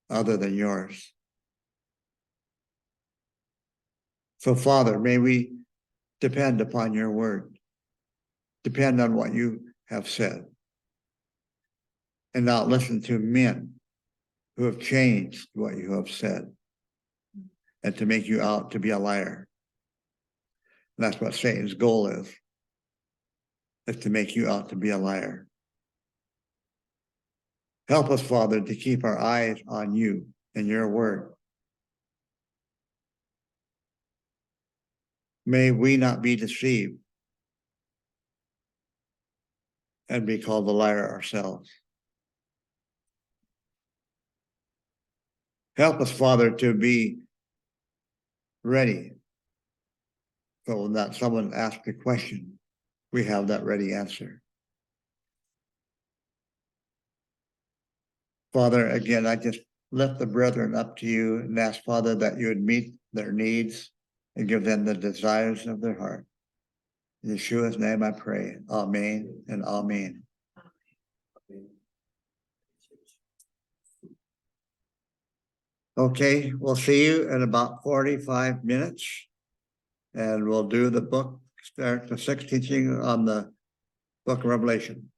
other than yours. So, Father, may we depend upon your word, depend on what you have said, and not listen to men who have changed what you have said and to make you out to be a liar. And that's what Satan's goal is to make you out to be a liar. Help us, Father, to keep our eyes on you and your word. May we not be deceived and be called a liar ourselves. Help us, Father, to be ready. So when that someone asks a question, we have that ready answer. Father, again, I just lift the brethren up to you and ask, Father, that you would meet their needs and give them the desires of their heart. In Yeshua's name I pray. Amen and amen. Okay, we'll see you in about 45 minutes. And we'll do the book, start the sixth teaching on the book of Revelation.